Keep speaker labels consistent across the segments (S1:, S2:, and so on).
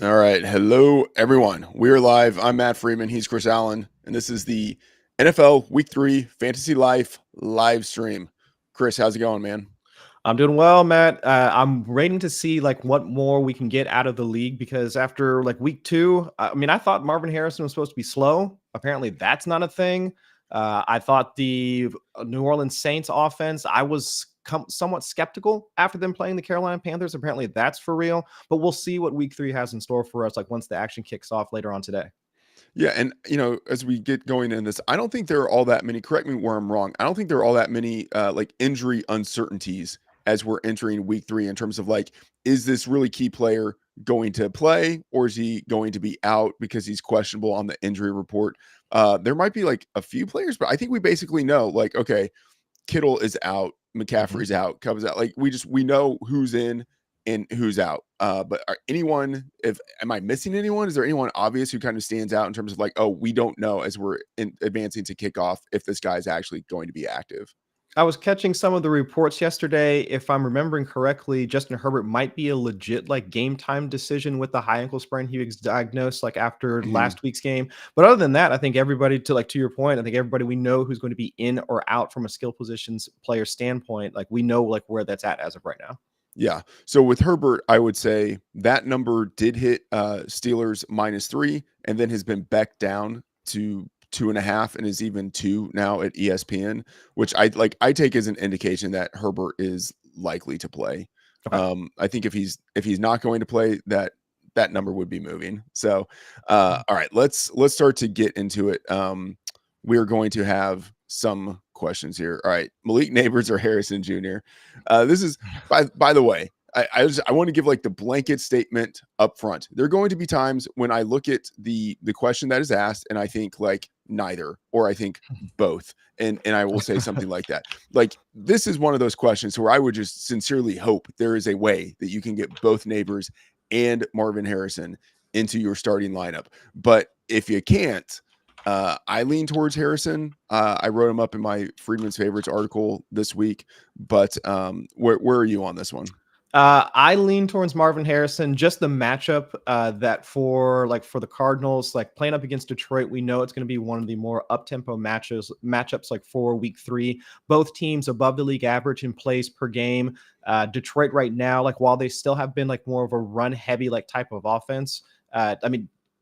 S1: All right. Hello, everyone. We're live. I'm Matt Freedman. He's Chris Allen. And this is the NFL Week 3 Fantasy Life live stream. Chris, how's it going, man?
S2: I'm doing well, Matt. I'm waiting to see what more we can get out of the league because after week two, I thought Marvin Harrison was supposed to be slow. Apparently, that's not a thing. I thought the New Orleans Saints offense, I was somewhat skeptical after them playing the Carolina Panthers. Apparently, that's for real. But we'll see what week 3 has in store for us, once the action kicks off later on today.
S1: Yeah. And, as we get going in this, I don't think there are all that many, correct me where I'm wrong. I don't think there are all that many injury uncertainties as we're entering week 3 in terms of is this really key player going to play or is he going to be out because he's questionable on the injury report? There might be a few players, but I think we basically know, okay, Kittle is out, McCaffrey's out, Cubs out. We know who's in and who's out. But am I missing anyone? Is there anyone obvious who kind of stands out in terms of oh, we don't know as we're advancing to kickoff if this guy's actually going to be active?
S2: I was catching some of the reports yesterday. If I'm remembering correctly, Justin Herbert might be a legit game time decision with the high ankle sprain he was diagnosed after last week's game. But other than that, I think everybody to your point, I think everybody we know who's going to be in or out from a skill positions player standpoint, we know where that's at as of right now.
S1: Yeah. So with Herbert, I would say that number did hit Steelers -3 and then has been backed down to 2.5 and is even 2 now at ESPN, which I take as an indication that Herbert is likely to play.
S2: Okay.
S1: I think if he's not going to play, that number would be moving. So all right, let's start to get into it. We're going to have some questions here. All right, Malik Neighbors or Harrison Jr. This is by the way, I want to give the blanket statement up front. There are going to be times when I look at the question that is asked and I think neither, or I think both. And I will say something like that. This is one of those questions where I would just sincerely hope there is a way that you can get both Neighbors and Marvin Harrison into your starting lineup. But if you can't, I lean towards Harrison. I wrote him up in my Freedman's Favorites article this week, but where are you on this one?
S2: I lean towards Marvin Harrison. Just the matchup that for the Cardinals, playing up against Detroit, we know it's going to be one of the more up-tempo matchups for week 3. Both teams above the league average in plays per game. Detroit right now, while they still have been more of a run-heavy type of offense,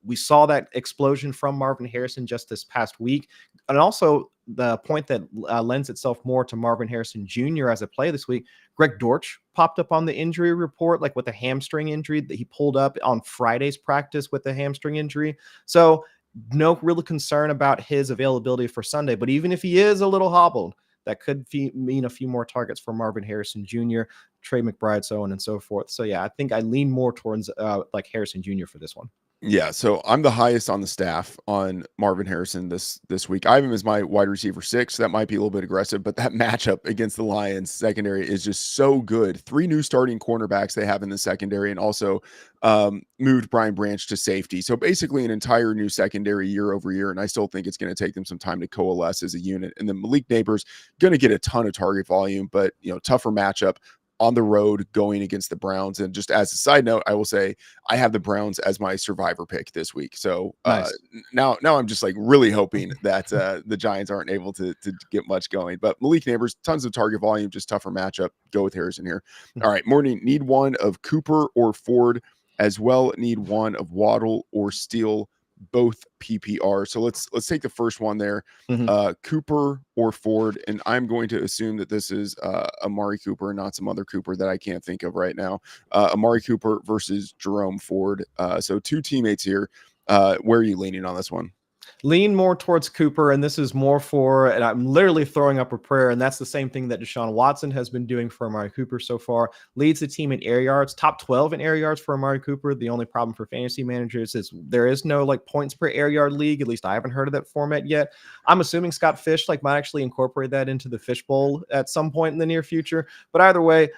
S2: we saw that explosion from Marvin Harrison just this past week. And also the point that lends itself more to Marvin Harrison Jr. as a play this week, Greg Dortch popped up on the injury report, with a hamstring injury that he pulled up on Friday's practice with a hamstring injury. So no real concern about his availability for Sunday. But even if he is a little hobbled, that could mean a few more targets for Marvin Harrison Jr., Trey McBride, so on and so forth. So yeah, I think I lean more towards Harrison Jr. for this one.
S1: Yeah, so I'm the highest on the staff on Marvin Harrison this week. I have him as my wide receiver 6. So that might be a little bit aggressive, but that matchup against the Lions secondary is just so good. 3 new starting cornerbacks they have in the secondary, and also moved Brian Branch to safety. So basically an entire new secondary year over year, and I still think it's going to take them some time to coalesce as a unit. And then Malik Neighbors going to get a ton of target volume, but tougher matchup on the road going against the Browns. And just as a side note, I will say I have the Browns as my survivor pick this week. So
S2: Nice.
S1: now I'm just really hoping that the Giants aren't able to get much going. But Malik Neighbors, tons of target volume, just tougher matchup. Go with Harrison here. All right, morning, need one of Cooper or Ford as well. Need one of Waddle or Steele, both PPR. So let's take the first one there. Cooper or Ford, and I'm going to assume that this is Amari Cooper and not some other Cooper that I can't think of right now. Amari Cooper versus Jerome Ford. So 2 teammates here. Where are you leaning on this one?
S2: Lean more towards Cooper, and this is more for, and I'm literally throwing up a prayer, and that's the same thing that Deshaun Watson has been doing for Amari Cooper so far. Leads the team in air yards, top 12 in air yards for Amari Cooper. The only problem for fantasy managers is there is no points per air yard league. At least I haven't heard of that format yet. I'm assuming Scott Fish might actually incorporate that into the Fish Bowl at some point in the near future. But either way,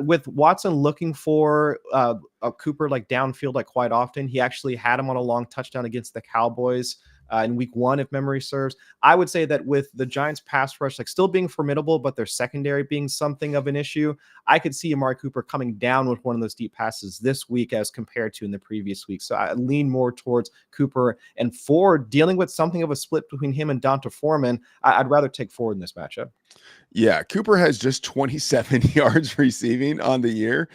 S2: with Watson looking for a Cooper downfield quite often, he actually had him on a long touchdown against the Cowboys in week 1, if memory serves. I would say that with the Giants pass rush like still being formidable, but their secondary being something of an issue, I could see Amari Cooper coming down with one of those deep passes this week as compared to in the previous week. So I lean more towards Cooper. And Ford dealing with something of a split between him and Donta Foreman, I'd rather take Ford in this matchup.
S1: Yeah, Cooper has just 27 yards receiving on the year.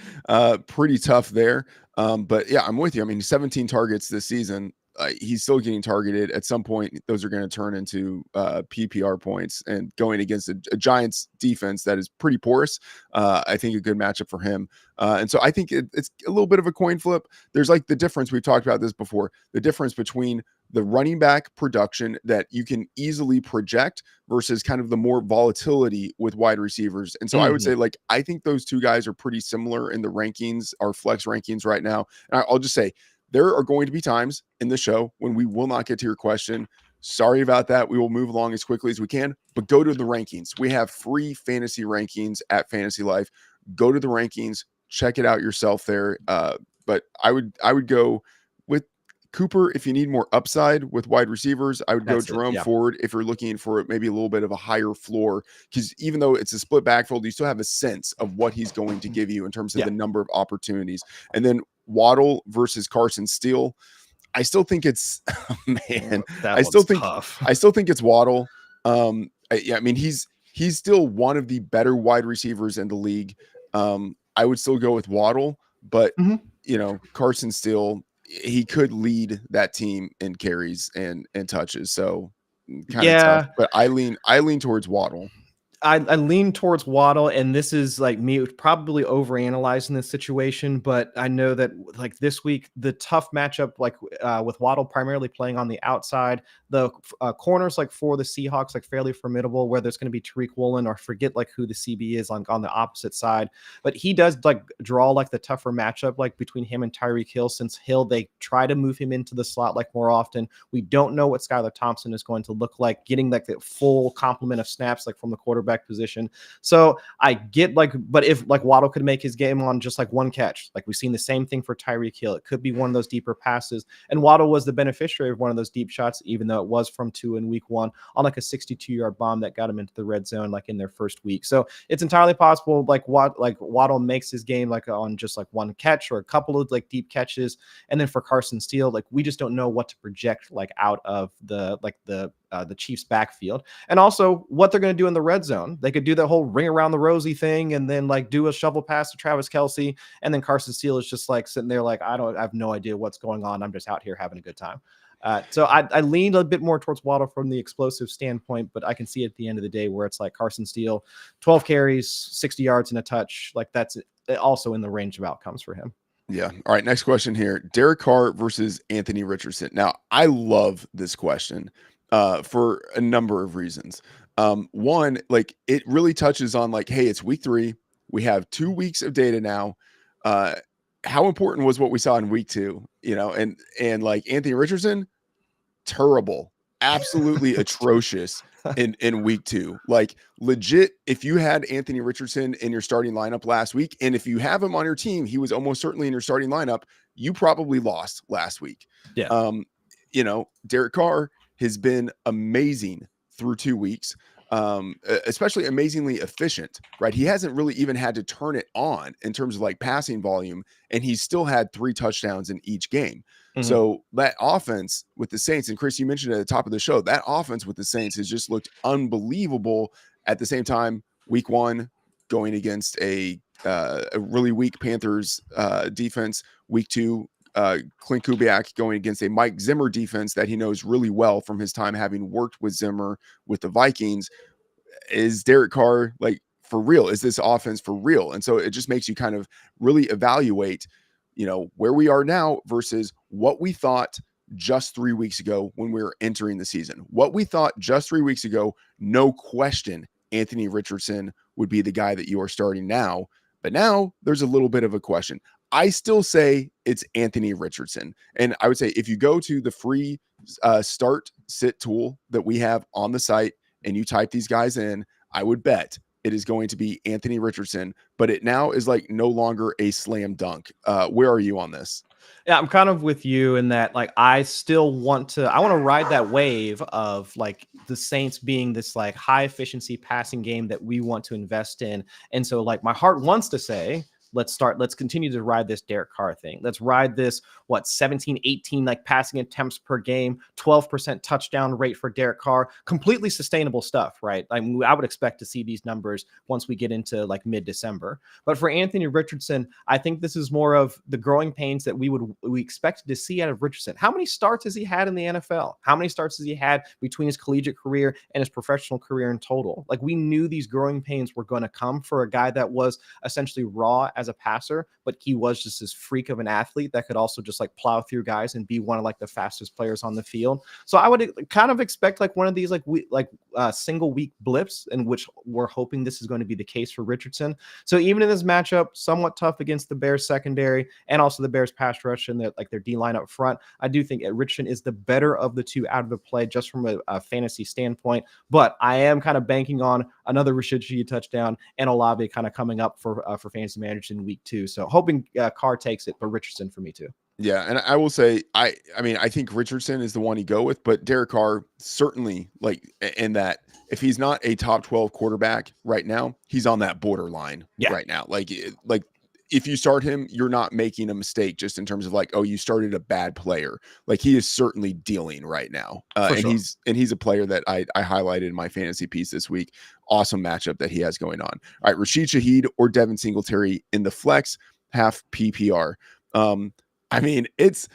S1: Pretty tough there. But yeah, I'm with you. I mean, 17 targets this season. He's still getting targeted. At some point, those are going to turn into PPR points. And going against a Giants defense that is pretty porous, I think a good matchup for him. And so I think it's a little bit of a coin flip. There's like the difference. We've talked about this before. The difference between the running back production that you can easily project versus kind of the more volatility with wide receivers. And so I would say, like, I think those two guys are pretty similar in the rankings, our flex rankings right now. And I'll just say there are going to be times in the show when we will not get to your question. Sorry about that. We will move along as quickly as we can, but go to the rankings. We have free fantasy rankings at FantasyLife. Go to the rankings, check it out yourself there. But I would go with Cooper if you need more upside with wide receivers. I would go Jerome Ford if you're looking for maybe a little bit of a higher floor, because even though it's a split backfield, you still have a sense of what he's going to give you in terms of the number of opportunities. And then Waddle versus Carson Steele. I still think it's I still think it's Waddle. I mean, he's still one of the better wide receivers in the league. I would still go with Waddle, but Carson Steele, he could lead that team in carries and touches. So kind of tough, but I lean towards Waddle.
S2: I lean towards Waddle, and this is like me probably overanalyzing this situation, but I know that like this week, the tough matchup, like with Waddle primarily playing on the outside, the corners like for the Seahawks, like fairly formidable, whether it's going to be Tariq Woolen or forget like who the CB is on the opposite side. But he does like draw like the tougher matchup, like between him and Tyreek Hill, since Hill, they try to move him into the slot like more often. We don't know what Skylar Thompson is going to look like, getting like the full complement of snaps, like from the quarterback position. So I get like, but if like Waddle could make his game on just like one catch, like we've seen the same thing for Tyreek Hill, it could be one of those deeper passes. And Waddle was the beneficiary of one of those deep shots, even though it was from 2 in week 1 on like a 62-yard bomb that got him into the red zone, like in their first week. So it's entirely possible like Waddle makes his game like on just like one catch or a couple of like deep catches. And then for Carson Steele, like we just don't know what to project like out of the Chiefs backfield, and also what they're going to do in the red zone. They could do the whole ring around the rosy thing and then like do a shovel pass to Travis Kelce, and then Carson Steele is just like sitting there like, I have no idea what's going on. I'm just out here having a good time. So I leaned a bit more towards Waddle from the explosive standpoint, but I can see at the end of the day where it's like Carson Steele, 12 carries, 60 yards and a touch. Like that's also in the range of outcomes for him.
S1: Yeah. All right. Next question here. Derek Carr versus Anthony Richardson. Now, I love this question for a number of reasons. One, like it really touches on like, hey, it's week 3. We have 2 weeks of data now. How important was what we saw in week 2? And like Anthony Richardson, terrible, absolutely atrocious in week 2. Like legit, if you had Anthony Richardson in your starting lineup last week, and if you have him on your team, he was almost certainly in your starting lineup, you probably lost last week.
S2: Yeah.
S1: Derek Carr has been amazing through 2 weeks, especially amazingly efficient, right? He hasn't really even had to turn it on in terms of like passing volume, and he's still had 3 touchdowns in each game. So that offense with the Saints, and Chris, you mentioned at the top of the show, that offense with the Saints has just looked unbelievable. At the same time, week 1 going against a really weak Panthers defense, week 2 Clint Kubiak going against a Mike Zimmer defense that he knows really well from his time having worked with Zimmer with the Vikings. Is Derek Carr like for real? Is this offense for real? And so it just makes you kind of really evaluate, where we are now versus what we thought just 3 weeks ago when we were entering the season. What we thought just 3 weeks ago, no question, Anthony Richardson would be the guy that you are starting now. But now there's a little bit of a question. I still say it's Anthony Richardson. And I would say if you go to the free start sit tool that we have on the site and you type these guys in, I would bet it is going to be Anthony Richardson, but it now is like no longer a slam dunk. Where are you on this?
S2: Yeah, I'm kind of with you in that, like, I want to ride that wave of like the Saints being this like high efficiency passing game that we want to invest in. And so like my heart wants to say, let's continue to ride this Derek Carr thing. Let's ride this, 17, 18 like passing attempts per game, 12% touchdown rate for Derek Carr, completely sustainable stuff, right? I mean, I would expect to see these numbers once we get into like mid-December. But for Anthony Richardson, I think this is more of the growing pains that we expected to see out of Richardson. How many starts has he had in the NFL? How many starts has he had between his collegiate career and his professional career in total? Like, we knew these growing pains were going to come for a guy that was essentially raw as a passer, but he was just this freak of an athlete that could also just like plow through guys and be one of like the fastest players on the field. So I would kind of expect like one of these single week blips, in which we're hoping this is going to be the case for Richardson. So even in this matchup, somewhat tough against the Bears secondary and also the Bears pass rush and their D line up front, I do think Richardson is the better of the two out of the play just from a fantasy standpoint. But I am kind of banking on another Rashid Shaheed touchdown and Olave kind of coming up for fantasy managers in week 2. So hoping Carr takes it, but Richardson for me too.
S1: Yeah, and I will say, I mean, I think Richardson is the one to go with, but Derek Carr certainly, like, in that if he's not a top 12 quarterback right now, he's on that borderline right now. Like if you start him, you're not making a mistake just in terms of like, oh, you started a bad player. Like, he is certainly dealing right now. He's a player that I highlighted in my fantasy piece this week. Awesome matchup that he has going on. All right, Rashid Shaheed or Devin Singletary in the flex, half PPR. I mean, it's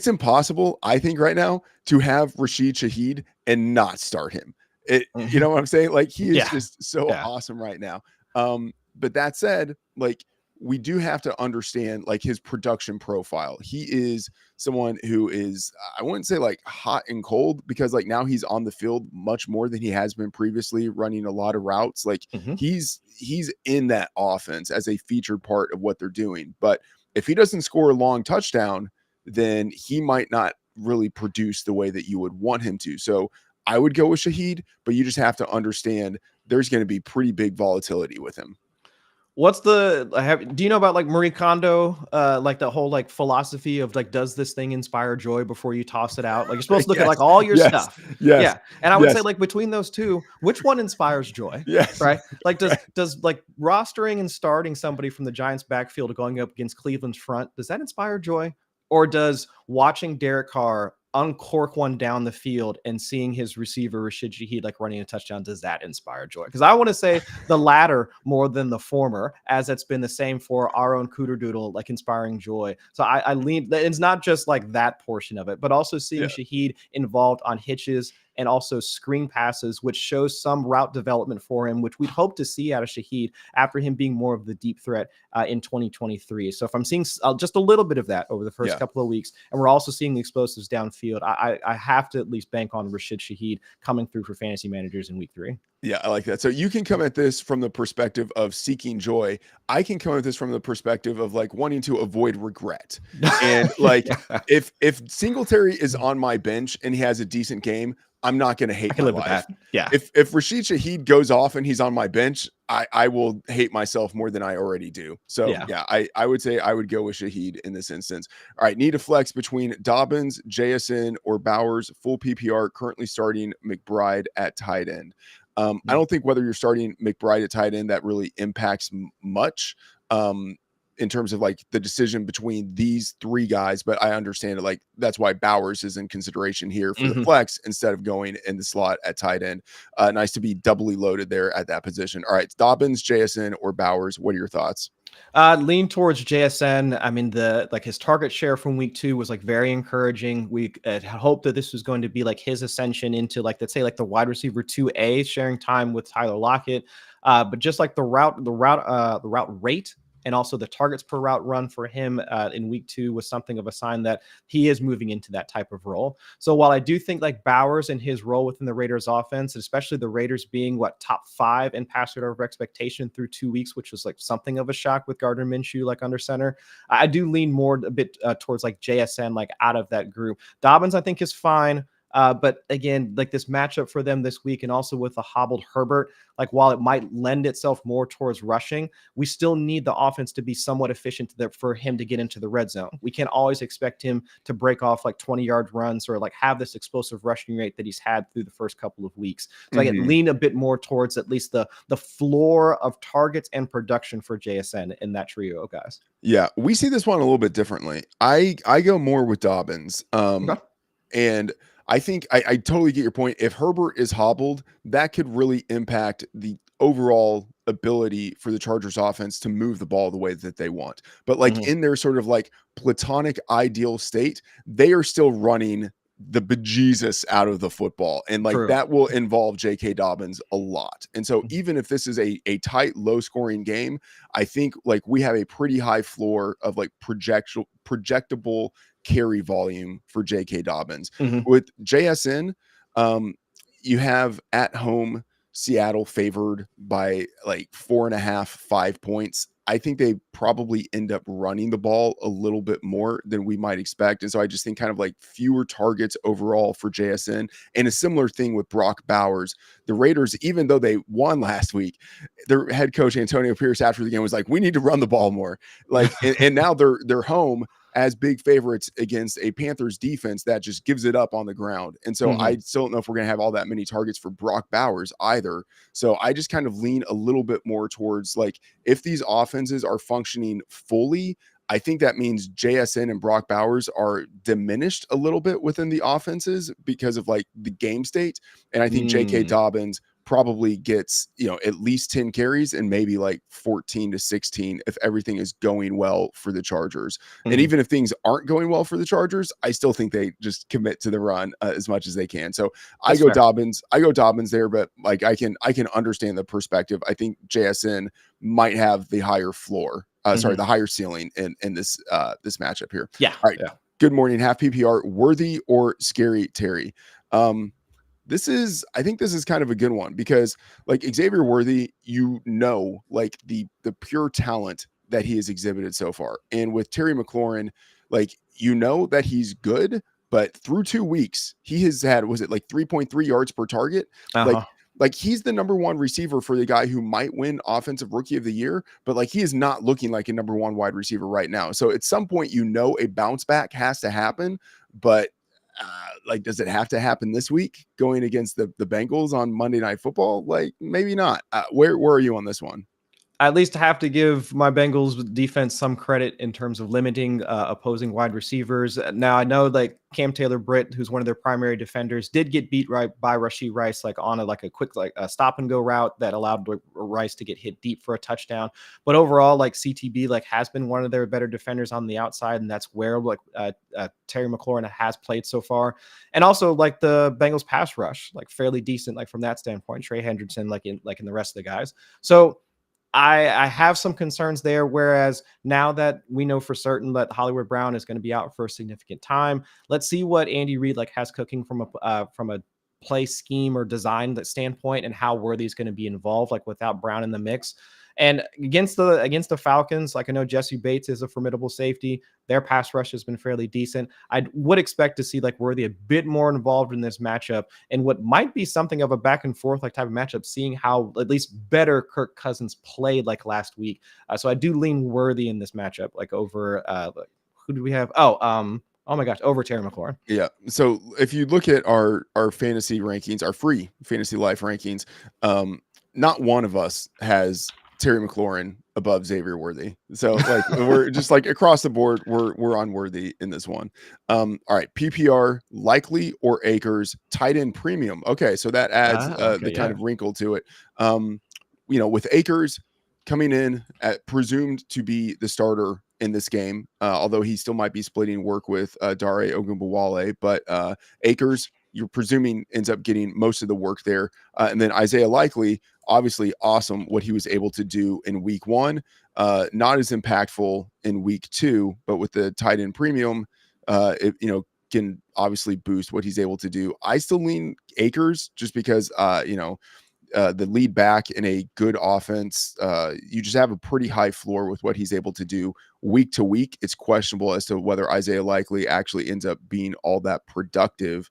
S1: impossible, I think, right now to have Rashid Shaheed and not start him. You know what I'm saying? Like, he is just so awesome right now. But that said, like, we do have to understand like his production profile. He is someone who is, I wouldn't say like hot and cold, because like now he's on the field much more than he has been previously, running a lot of routes. Like, he's in that offense as a featured part of what they're doing. But if he doesn't score a long touchdown, then he might not really produce the way that you would want him to. So I would go with Shaheed, but you just have to understand there's going to be pretty big volatility with him.
S2: Do you know about like Marie Kondo, like the whole like philosophy of like, does this thing inspire joy before you toss it out? Like, you're supposed to look at like all your stuff. Yeah. And I would say like between those two, which one inspires joy? Right. Like, does like rostering and starting somebody from the Giants backfield going up against Cleveland's front, does that inspire joy? Or does watching Derek Carr uncork one down the field and seeing his receiver Rashid Shaheed like running a touchdown, does that inspire joy? Because I want to say the latter more than the former, as it's been the same for our own Cooter Doodle, like inspiring joy. So I lean, it's not just like that portion of it, but also seeing Shaheed involved on hitches and also screen passes, which shows some route development for him, which we'd hope to see out of Shaheed after him being more of the deep threat in 2023. So if I'm seeing just a little bit of that over the first couple of weeks, and we're also seeing the explosives downfield, I have to at least bank on Rashid Shaheed coming through for fantasy managers in week 3.
S1: Yeah, I like that. So you can come at this from the perspective of seeking joy. I can come at this from the perspective of like wanting to avoid regret. And like, if Singletary is on my bench and he has a decent game, I'm not going to hate my life.
S2: Yeah.
S1: If Rashid Shaheed goes off and he's on my bench, I will hate myself more than I already do. So I would say I would go with Shaheed in this instance. All right, need a flex between Dobbins, JSN, or Bowers. Full PPR, currently starting McBride at tight end. I don't think whether you're starting McBride at tight end that really impacts much in terms of like the decision between these three guys, but I understand it. Like, that's why Bowers is in consideration here for the flex instead of going in the slot at tight end. Nice to be doubly loaded there at that position. All right, Dobbins, JSN, or Bowers. What are your thoughts?
S2: Lean towards JSN. I mean, his target share from week 2 was like very encouraging. We had hoped that this was going to be like his ascension into like, let's say like the wide receiver 2A, sharing time with Tyler Lockett. But just like the route rate and also the targets per route run for him in week 2 was something of a sign that he is moving into that type of role. So while I do think like Bowers and his role within the Raiders offense, especially the Raiders being top 5 in passer over expectation through 2 weeks, which was like something of a shock with Gardner Minshew like under center, I do lean more a bit towards like JSN, like out of that group. Dobbins, I think, is fine. But again, like this matchup for them this week, and also with the hobbled Herbert, like while it might lend itself more towards rushing, we still need the offense to be somewhat efficient for him to get into the red zone. We can't always expect him to break off like 20-yard runs or like have this explosive rushing rate that he's had through the first couple of weeks. So I get lean a bit more towards at least the floor of targets and production for JSN in that trio of guys.
S1: Yeah, we see this one a little bit differently. I go more with Dobbins.
S2: Okay.
S1: And I think I totally get your point. If Herbert is hobbled, that could really impact the overall ability for the Chargers offense to move the ball the way that they want. But like in their sort of like platonic ideal state, they are still running the bejesus out of the football. And like that will involve J.K. Dobbins a lot. And so even if this is a tight, low scoring game, I think like we have a pretty high floor of like projectable carry volume for J.K. Dobbins. With JSN, you have at home Seattle favored by like 4.5, 5 points. I think they probably end up running the ball a little bit more than we might expect. And so I just think kind of like fewer targets overall for JSN, and a similar thing with Brock Bowers. The Raiders, even though they won last week, their head coach Antonio Pierce after the game was like, we need to run the ball more. Like, and now they're home as big favorites against a Panthers defense that just gives it up on the ground. And so I still don't know if we're going to have all that many targets for Brock Bowers either. So I just kind of lean a little bit more towards like, if these offenses are functioning fully, I think that means JSN and Brock Bowers are diminished a little bit within the offenses because of like the game state. And I think J.K. Dobbins probably gets, at least 10 carries and maybe like 14 to 16 if everything is going well for the Chargers. And even if things aren't going well for the Chargers, I still think they just commit to the run as much as they can. So I go Dobbins there, but like I can understand the perspective. I think JSN might have the higher floor. The higher ceiling in this matchup here.
S2: Yeah.
S1: All right. Yeah. Good morning. Half PPR, worthy or scary Terry? I think this is kind of a good one because like Xavier Worthy, like the pure talent that he has exhibited so far. And with Terry McLaurin, like, that he's good, but through 2 weeks, he has had, was it like 3.3 yards per target? Like he's the number one receiver for the guy who might win offensive rookie of the year, but like he is not looking like a number one wide receiver right now. So at some point, a bounce back has to happen, but like, does it have to happen this week going against the Bengals on Monday Night Football? Like maybe not. Where are you on this one?
S2: I at least have to give my Bengals defense some credit in terms of limiting opposing wide receivers. Now, I know like Cam Taylor-Britt, who's one of their primary defenders, did get beat by Rashee Rice, like on a quick stop and go route that allowed Rice to get hit deep for a touchdown. But overall, like CTB like has been one of their better defenders on the outside, and that's where Terry McLaurin has played so far. And also like the Bengals pass rush, like fairly decent, like from that standpoint. Trey Hendrickson, like in the rest of the guys. So I have some concerns there, whereas now that we know for certain that Hollywood Brown is going to be out for a significant time, let's see what Andy Reid has cooking from a play scheme or design standpoint, and how Worthy is going to be involved, like without Brown in the mix. And against the Falcons, like I know Jesse Bates is a formidable safety. Their pass rush has been fairly decent. I would expect to see like Worthy a bit more involved in this matchup, and what might be something of a back and forth like type of matchup, seeing how at least better Kirk Cousins played like last week. So I do lean Worthy in this matchup, like over who do we have? Oh my gosh, over Terry McLaurin.
S1: Yeah. So if you look at our fantasy rankings, our free FantasyLife rankings, not one of us has Terry McLaurin above Xavier Worthy. So like we're just like across the board, we're on Worthy in this one. All right, PPR, likely or Akers, tight end premium. Okay, so that adds the kind of wrinkle to it. With Akers coming in at presumed to be the starter in this game, although he still might be splitting work with Dare Ogunbowale, but Akers, you're presuming, ends up getting most of the work there. And then Isaiah Likely, obviously awesome what he was able to do in week 1. Not as impactful in week 2, but with the tight end premium, it can obviously boost what he's able to do. I still lean Akers just because the lead back in a good offense, you just have a pretty high floor with what he's able to do week to week. It's questionable as to whether Isaiah Likely actually ends up being all that productive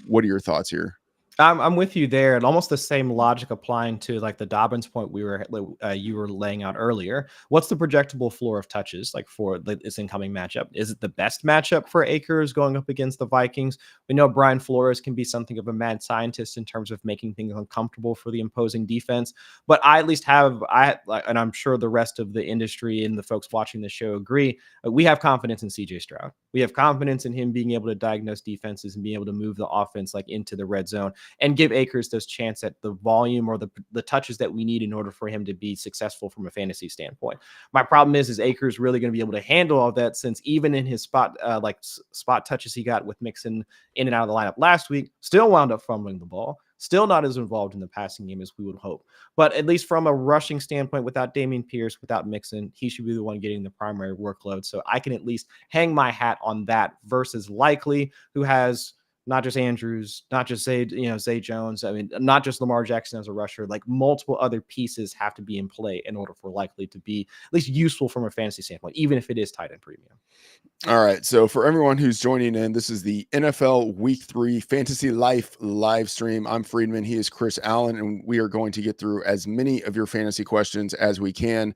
S1: What are your thoughts here?
S2: I'm with you there, and almost the same logic applying to like the Dobbins point you were laying out earlier. What's the projectable floor of touches like for this incoming matchup? Is it the best matchup for Akers going up against the Vikings? We know Brian Flores can be something of a mad scientist in terms of making things uncomfortable for the imposing defense, but I at least and I'm sure the rest of the industry and the folks watching the show agree. We have confidence in CJ Stroud. We have confidence in him being able to diagnose defenses and being able to move the offense like into the red zone and give Akers those chance at the volume or the touches that we need in order for him to be successful from a fantasy standpoint. My problem is Akers really going to be able to handle all that, since even in his spot touches he got with Mixon in and out of the lineup last week, still wound up fumbling the ball. Still not as involved in the passing game as we would hope. But at least from a rushing standpoint, without Dameon Pierce, without Mixon, he should be the one getting the primary workload. So I can at least hang my hat on that versus Likely, who has not just Andrews, not just Zay Jones. I mean, not just Lamar Jackson as a rusher. Like multiple other pieces have to be in play in order for Likely to be at least useful from a fantasy standpoint, even if it is tight end premium.
S1: All right. So for everyone who's joining in, this is the NFL Week 3 Fantasy Life live stream. I'm Freedman. He is Chris Allen, and we are going to get through as many of your fantasy questions as we can.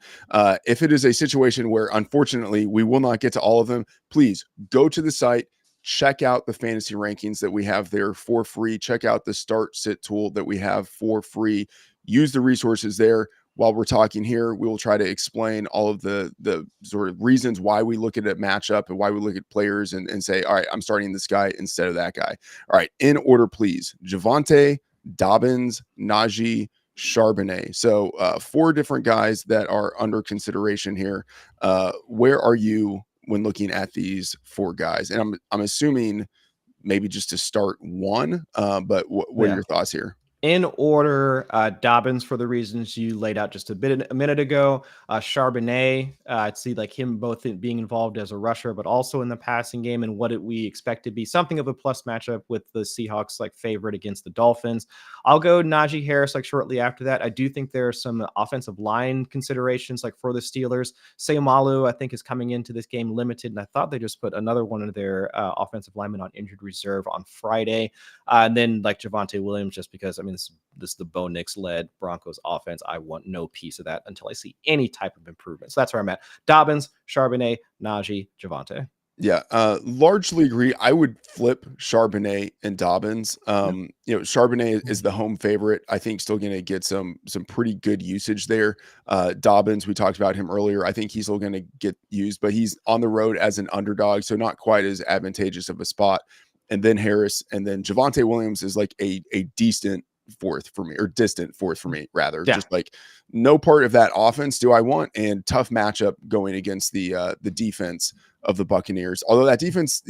S1: If it is a situation where, unfortunately, we will not get to all of them, please go to the site, check out the fantasy rankings that we have there for free. Check out the start sit tool that we have for free. Use the resources there. While we're talking here, we will try to explain all of the sort of reasons why we look at a matchup and why we look at players and say, all right, I'm starting this guy instead of that guy. All right, in order, please. Javonte, Dobbins, Najee, Charbonnet. So 4 different guys that are under consideration here. Where are you when looking at these 4 guys? And I'm assuming maybe just to start one, but what are your thoughts here?
S2: In order, Dobbins for the reasons you laid out just a minute ago. Charbonnet, I'd see like him both being involved as a rusher, but also in the passing game, and what we expect to be something of a plus matchup with the Seahawks like favorite against the Dolphins. I'll go Najee Harris like shortly after that. I do think there are some offensive line considerations like for the Steelers. Sayamalu, I think, is coming into this game limited, and I thought they just put another one of their offensive linemen on injured reserve on Friday. And then like Javonte Williams, just because, I mean, this is the Bo Nix led Broncos offense. I want no piece of that until I see any type of improvement. So that's where I'm at. Dobbins, Charbonnet, Najee, Javonte.
S1: Yeah, largely agree. I would flip Charbonnet and Dobbins. Charbonnet is the home favorite. I think still going to get some pretty good usage there. Dobbins, we talked about him earlier. I think he's still going to get used, but he's on the road as an underdog, so not quite as advantageous of a spot. And then Harris, and then Javonte Williams is like a decent fourth for me, or distant fourth for me, rather.
S2: Yeah.
S1: Just like no part of that offense do I want, and tough matchup going against the defense of the Buccaneers. Although that defense,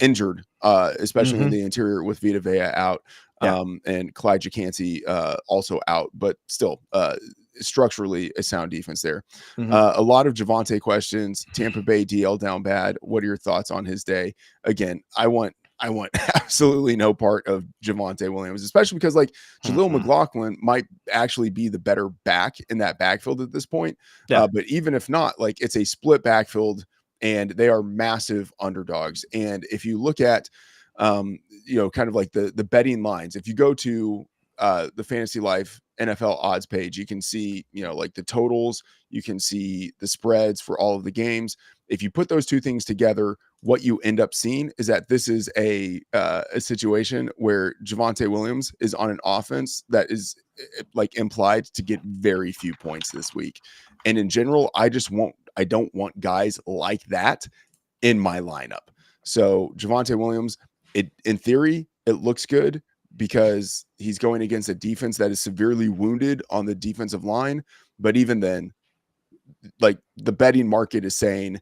S1: injured, especially in the interior with Vita Vea out, and Clyde Jacansey also out, but still structurally a sound defense there. A lot of Javonte questions. Tampa Bay DL down bad. What are your thoughts on his day? Again, I want absolutely no part of Javonte Williams, especially because like Jaleel McLaughlin might actually be the better back in that backfield at this point. But even if not, like it's a split backfield and they are massive underdogs. And if you look at, kind of like the betting lines, if you go to the Fantasy Life NFL odds page, you can see, like the totals, you can see the spreads for all of the games. If you put those two things together, what you end up seeing is that this is a situation where Javonte Williams is on an offense that is like implied to get very few points this week. And in general, I don't want guys like that in my lineup. So Javonte Williams, in theory, it looks good because he's going against a defense that is severely wounded on the defensive line. But even then, like the betting market is saying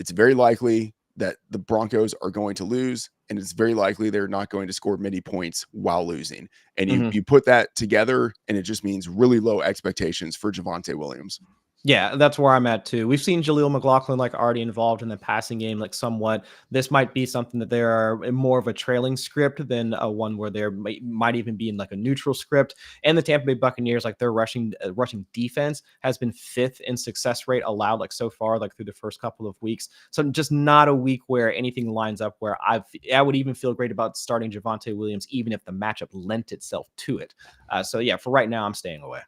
S1: it's very likely that the Broncos are going to lose, and it's very likely they're not going to score many points while losing. And you put that together, and it just means really low expectations for Javonte Williams.
S2: Yeah, that's where I'm at too. We've seen Jaleel McLaughlin like already involved in the passing game, like somewhat. This might be something that they are in more of a trailing script than a one where there might even be in like a neutral script. And the Tampa Bay Buccaneers, like their rushing defense has been fifth in success rate allowed, like so far, like through the first couple of weeks. So just not a week where anything lines up where I would even feel great about starting Javonte Williams, even if the matchup lent itself to it. So yeah, for right now, I'm staying away.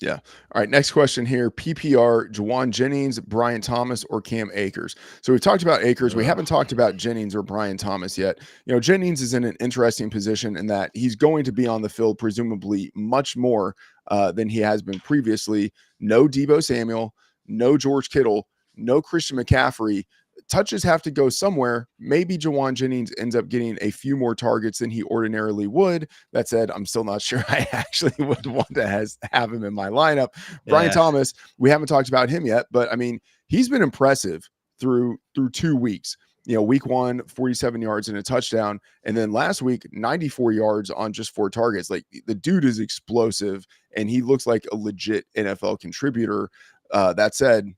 S1: Yeah. All right. Next question here. PPR, Juwan Jennings, Brian Thomas, or Cam Akers. So we've talked about Akers. We haven't talked about Jennings or Brian Thomas yet. Jennings is in an interesting position in that he's going to be on the field, presumably much more than he has been previously. No Deebo Samuel, no George Kittle, no Christian McCaffrey. Touches have to go somewhere. Maybe Juwan Jennings ends up getting a few more targets than he ordinarily would. That said, I'm still not sure I actually would want to have him in my lineup. Brian Thomas, we haven't talked about him yet, but I mean, he's been impressive through 2 weeks. Week 1, 47 yards and a touchdown. And then last week, 94 yards on just 4 targets. Like the dude is explosive and he looks like a legit NFL contributor. That said,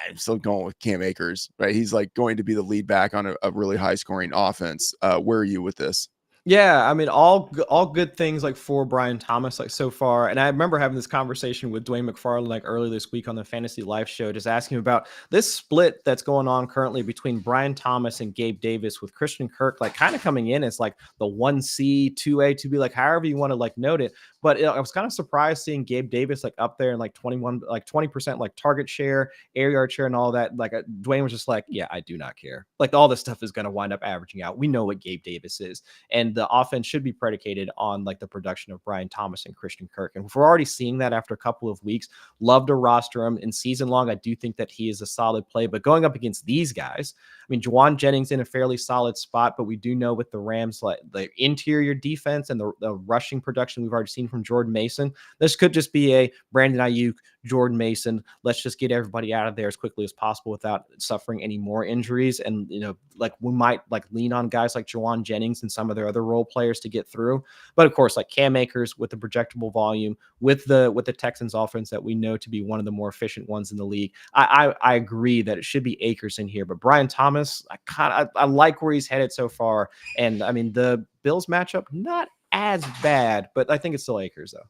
S1: I'm still going with Cam Akers, right? He's like going to be the lead back on a really high scoring offense. Where are you with this?
S2: Yeah, I mean, all good things like for Brian Thomas, like so far. And I remember having this conversation with Dwayne McFarland like earlier this week on the Fantasy Life show, just asking about this split that's going on currently between Brian Thomas and Gabe Davis, with Christian Kirk like kind of coming in as like the 1C, 2A, 2B, like however you want to like note it. But I was kind of surprised seeing Gabe Davis like up there and like 20% like target share, air yard share, and all that. Like Dwayne was just like, yeah, I do not care. Like all this stuff is going to wind up averaging out. We know what Gabe Davis is. And the offense should be predicated on like the production of Brian Thomas and Christian Kirk. And if we're already seeing that after a couple of weeks, love to roster him in season long. I do think that he is a solid play, but going up against these guys, I mean, Juwan Jennings in a fairly solid spot, but we do know with the Rams, like the interior defense and the rushing production we've already seen from Jordan Mason, this could just be a Brandon Ayuk, Jordan Mason. Let's just get everybody out of there as quickly as possible without suffering any more injuries. And, like we might like lean on guys like Juwan Jennings and some of their other role players to get through. But of course, like Cam Akers with the projectable volume, with the Texans offense that we know to be one of the more efficient ones in the league. I agree that it should be Akers in here, but Brian Thomas, I like where he's headed so far. And I mean, the Bills matchup, not as bad, but I think it's still Akers though.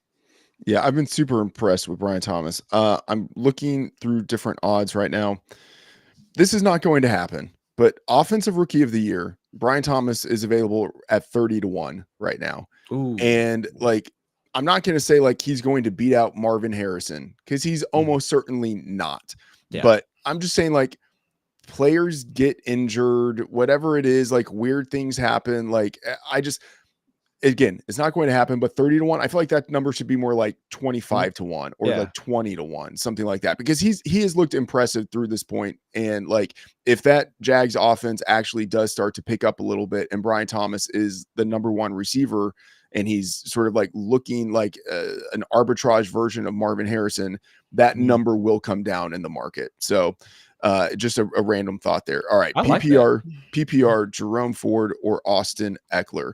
S1: Yeah, I've been super impressed with Brian Thomas. I'm looking through different odds right now. This is not going to happen, but offensive rookie of the year, Brian Thomas is available at 30-1 right now.
S2: Ooh.
S1: And like, I'm not going to say like he's going to beat out Marvin Harrison because he's almost certainly not. Yeah. But I'm just saying like players get injured, whatever it is, like weird things happen. Like again, it's not going to happen, but 30-1, I feel like that number should be more like 25-1 or like 20-1, something like that, because he has looked impressive through this point. And like, if that Jags offense actually does start to pick up a little bit and Brian Thomas is the number 1 receiver and he's sort of like looking like an arbitrage version of Marvin Harrison, that number will come down in the market. So just a random thought there. All right. PPR, Jerome Ford or Austin Eckler.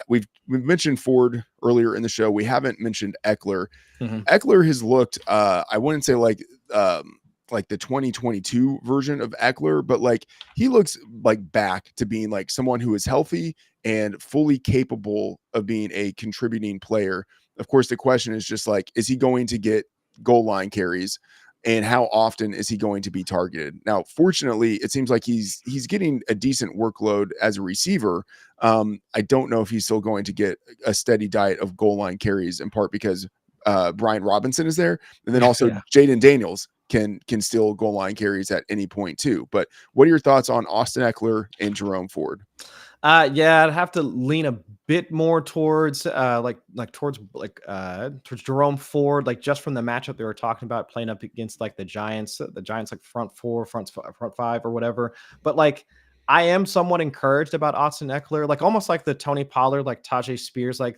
S1: We've mentioned Ford earlier in the show. We haven't mentioned Eckler. Eckler has looked, I wouldn't say like the 2022 version of Eckler, but like he looks like back to being like someone who is healthy and fully capable of being a contributing player. Of course, the question is just like, is he going to get goal line carries? And how often is he going to be targeted? Now, fortunately, it seems like he's getting a decent workload as a receiver. I don't know if he's still going to get a steady diet of goal line carries, in part because Brian Robinson is there. And then also Jaden Daniels can steal goal line carries at any point too. But what are your thoughts on Austin Eckler and Jerome Ford?
S2: I'd have to lean a bit more towards towards Jerome Ford, like just from the matchup they were talking about playing up against like the Giants like front 4, front 5 or whatever. But like I am somewhat encouraged about Austin Eckler, like almost like the Tony Pollard, like Tajay Spears, like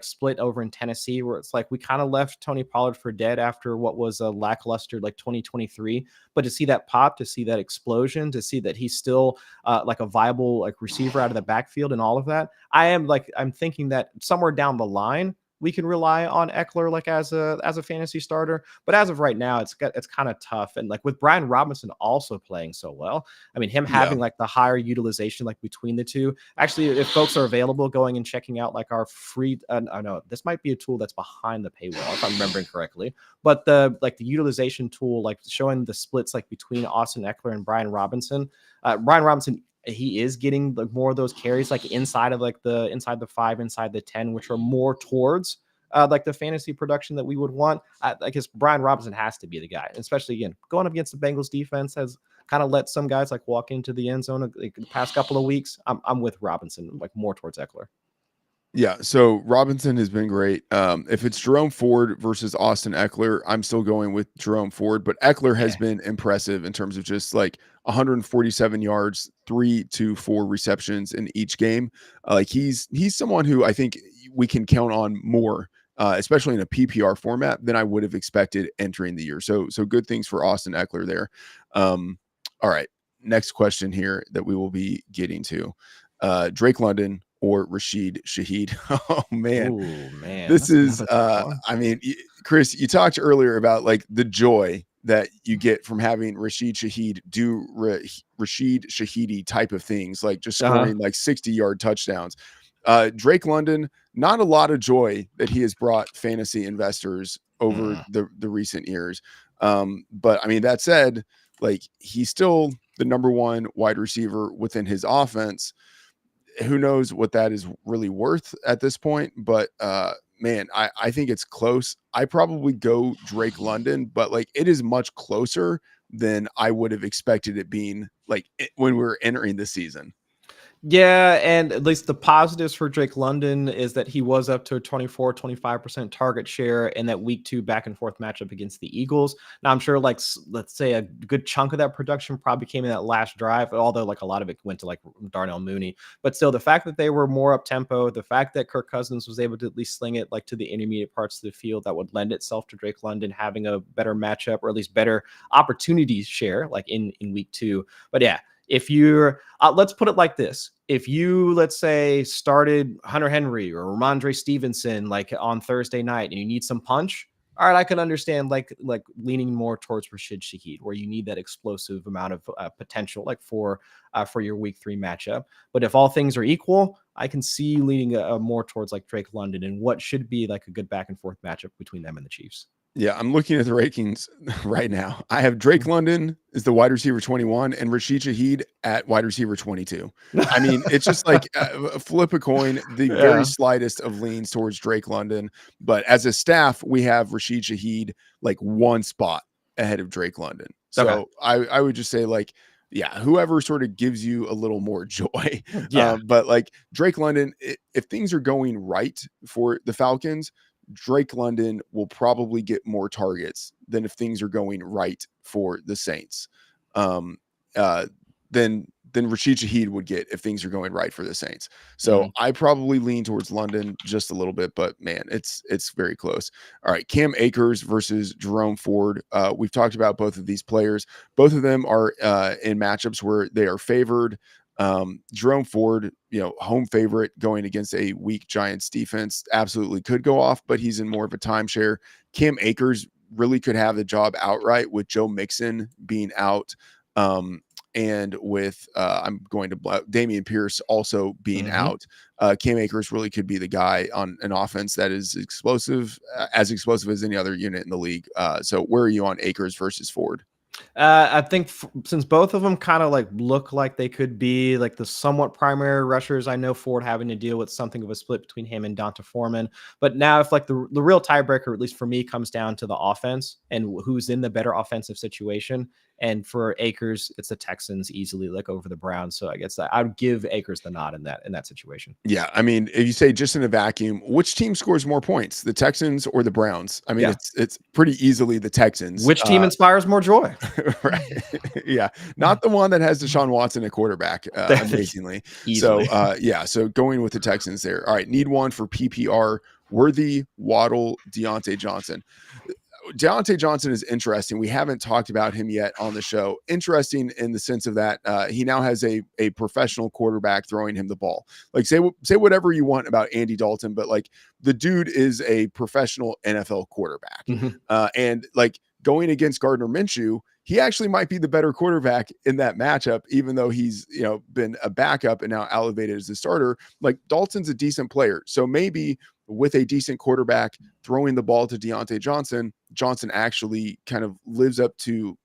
S2: split over in Tennessee, where it's like we kind of left Tony Pollard for dead after what was a lackluster like 2023. But to see that pop, to see that explosion, to see that he's still like a viable like receiver out of the backfield and all of that, I'm thinking that somewhere down the line, we can rely on Eckler like as a fantasy starter. But as of right now, it's kind of tough. And like with Brian Robinson also playing so well, I mean, him
S1: Yeah.
S2: having like the higher utilization like between the two. Actually, if folks are available, going and checking out like our free, no, this might be a tool that's behind the paywall if I'm remembering correctly. But the utilization tool, like showing the splits like between Austin Eckler and Brian Robinson. Brian Robinson, he is getting like more of those carries like inside of like inside the 5, inside the 10, which are more towards like the fantasy production that we would want. I guess Brian Robinson has to be the guy, especially again going up against the Bengals defense has kind of let some guys like walk into the end zone like, the past couple of weeks. I'm with Robinson, like more towards Eckler.
S1: Yeah, so Robinson has been great. If it's Jerome Ford versus Austin Eckler, I'm still going with Jerome Ford, but Eckler has been impressive in terms of just like 147 yards, 3 to 4 receptions in each game. Like he's someone who I think we can count on more, especially in a PPR format than I would have expected entering the year. So good things for Austin Eckler there. All right, next question here that we will be getting to. Drake London or Rashid Shaheed. Oh man.
S2: Ooh, man.
S1: This is
S2: One.
S1: I mean, Chris, you talked earlier about like the joy that you get from having Rashid Shaheed do Rashid Shaheedy type of things, like just scoring like 60-yard touchdowns. Drake London, not a lot of joy that he has brought fantasy investors over the recent years. But I mean, that said, like he's still the number one wide receiver within his offense. Who knows what that is really worth at this point, but man, I think it's close. I probably go Drake London, but like it is much closer than I would have expected it being like when we were entering the season.
S2: Yeah, and at least the positives for Drake London is that he was up to a 24-25% target share in that week 2 back and forth matchup against the Eagles. Now, I'm sure like, let's say a good chunk of that production probably came in that last drive, although like a lot of it went to like Darnell Mooney. But still, the fact that they were more up tempo, the fact that Kirk Cousins was able to at least sling it like to the intermediate parts of the field, that would lend itself to Drake London having a better matchup or at least better opportunities share like in week 2. But yeah, if you're, let's put it like this. If you, let's say, started Hunter Henry or Ramondre Stevenson like on Thursday night and you need some punch, all right, I can understand like leaning more towards Rashid Shaheed, where you need that explosive amount of potential like for your week 3 matchup. But if all things are equal, I can see leaning more towards like Drake London and what should be like a good back and forth matchup between them and the Chiefs.
S1: Yeah, I'm looking at the rankings right now. I have Drake London as the wide receiver 21 and Rashid Shaheed at wide receiver 22. I mean, it's just like flip a coin, the very slightest of leans towards Drake London. But as a staff, we have Rashid Shaheed like one spot ahead of Drake London. So I would just say like, yeah, whoever sort of gives you a little more joy. But like Drake London, if things are going right for the Falcons, Drake London will probably get more targets than if things are going right for the Saints. Than Rashid Shaheed would get if things are going right for the Saints. So I probably lean towards London just a little bit, but man, it's very close. All right, Cam Akers versus Jerome Ford. We've talked about both of these players. Both of them are in matchups where they are favored. Jerome Ford, home favorite going against a weak Giants defense, absolutely could go off, but he's in more of a timeshare. Cam Akers really could have the job outright with Joe Mixon being out. And with I'm going to Dameon Pierce also being out. Cam Akers really could be the guy on an offense that is explosive as any other unit in the league. So where are you on Akers versus Ford?
S2: I think since both of them kind of like look like they could be like the somewhat primary rushers, I know Ford having to deal with something of a split between him and Donta Foreman. But now if like the real tiebreaker, at least for me, comes down to the offense and who's in the better offensive situation. And for Akers, it's the Texans easily like over the Browns. So I guess that I would give Akers the nod in that situation.
S1: Yeah, I mean, if you say just in a vacuum, which team scores more points, the Texans or the Browns? I mean, it's pretty easily the Texans.
S2: Which team inspires more joy?
S1: Right. Yeah. Not the one that has Deshaun Watson at quarterback, amazingly.
S2: Easily.
S1: So going with the Texans there. All right. Need one for PPR. Worthy, Waddle, Deontay Johnson. Deontay Johnson is interesting. We haven't talked about him yet on the show. Interesting in the sense of that he now has a professional quarterback throwing him the ball. Like say whatever you want about Andy Dalton, but like the dude is a professional NFL quarterback. And like going against Gardner Minshew, he actually might be the better quarterback in that matchup, even though he's, been a backup and now elevated as a starter. Like Dalton's a decent player. So maybe with a decent quarterback throwing the ball to Deontay Johnson, Johnson actually kind of lives up to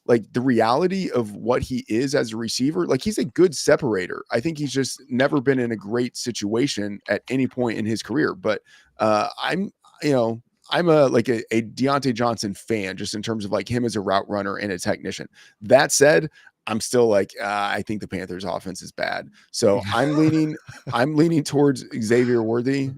S1: like the reality of what he is as a receiver. Like he's a good separator. I think he's just never been in a great situation at any point in his career. But I'm a Deontay Johnson fan just in terms of like him as a route runner and a technician. That said, I'm still like, I think the Panthers offense is bad. So I'm leaning towards Xavier Worthy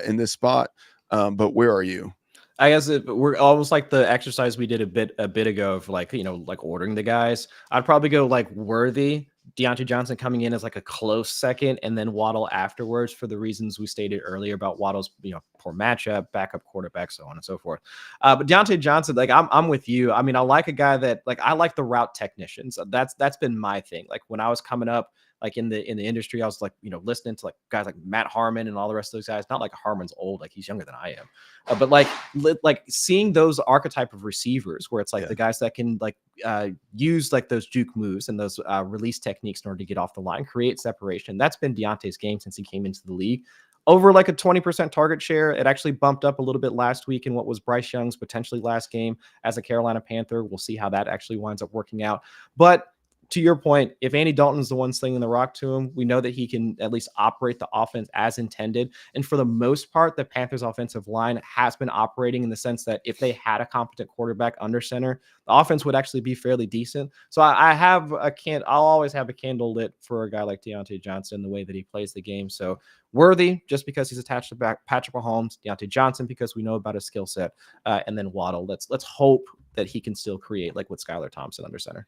S1: in this spot. But where are you?
S2: I guess we're almost like the exercise we did a bit ago of like, like ordering the guys. I'd probably go like Worthy, Deontay Johnson coming in as like a close second, and then Waddle afterwards for the reasons we stated earlier about Waddle's, poor matchup, backup quarterback, so on and so forth. But Deontay Johnson, like I'm with you. I mean, I like a guy that like I like the route technicians. That's been my thing. Like when I was coming up, like in the industry, I was like, listening to like guys like Matt Harmon and all the rest of those guys. Not like Harmon's old, like he's younger than I am, but like seeing those archetype of receivers where it's like the guys that can like use like those juke moves and those release techniques in order to get off the line, create separation. That's been Deontay's game since he came into the league. Over like a 20% target share. It actually bumped up a little bit last week in what was Bryce Young's potentially last game as a Carolina Panther. We'll see how that actually winds up working out. But to your point, if Andy Dalton's the one slinging the rock to him, we know that he can at least operate the offense as intended. And for the most part, the Panthers offensive line has been operating in the sense that if they had a competent quarterback under center, the offense would actually be fairly decent. So I'll always have a candle lit for a guy like Deontay Johnson, the way that he plays the game. So Worthy, just because he's attached to Patrick Mahomes, Deontay Johnson, because we know about his skill set, and then Waddle. Let's hope that he can still create like with Skylar Thompson under center.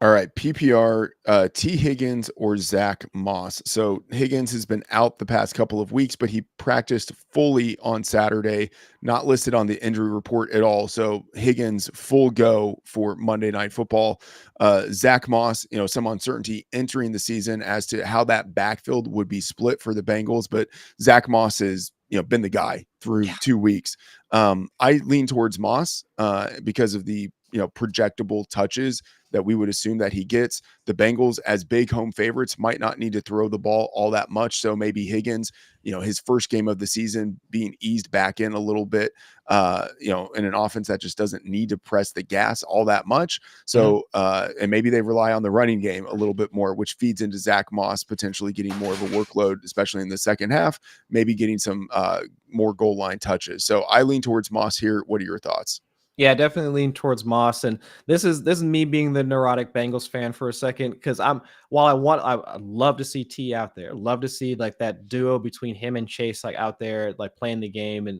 S1: All right, PPR, T. Higgins or Zach Moss. So Higgins has been out the past couple of weeks, but he practiced fully on Saturday, not listed on the injury report at all. So Higgins full go for Monday Night Football. Zach Moss, some uncertainty entering the season as to how that backfield would be split for the Bengals, but Zach Moss has been the guy through 2 weeks. I lean towards Moss because of the projectable touches that we would assume that he gets. The Bengals, as big home favorites, might not need to throw the ball all that much. So maybe Higgins, his first game of the season being eased back in a little bit, in an offense that just doesn't need to press the gas all that much. So, and maybe they rely on the running game a little bit more, which feeds into Zach Moss potentially getting more of a workload, especially in the second half, maybe getting some more goal line touches. So I lean towards Moss here. What are your thoughts?
S2: Yeah, definitely lean towards Moss, and this is me being the neurotic Bengals fan for a second, because I love to see T out there, love to see like that duo between him and Chase like out there like playing the game and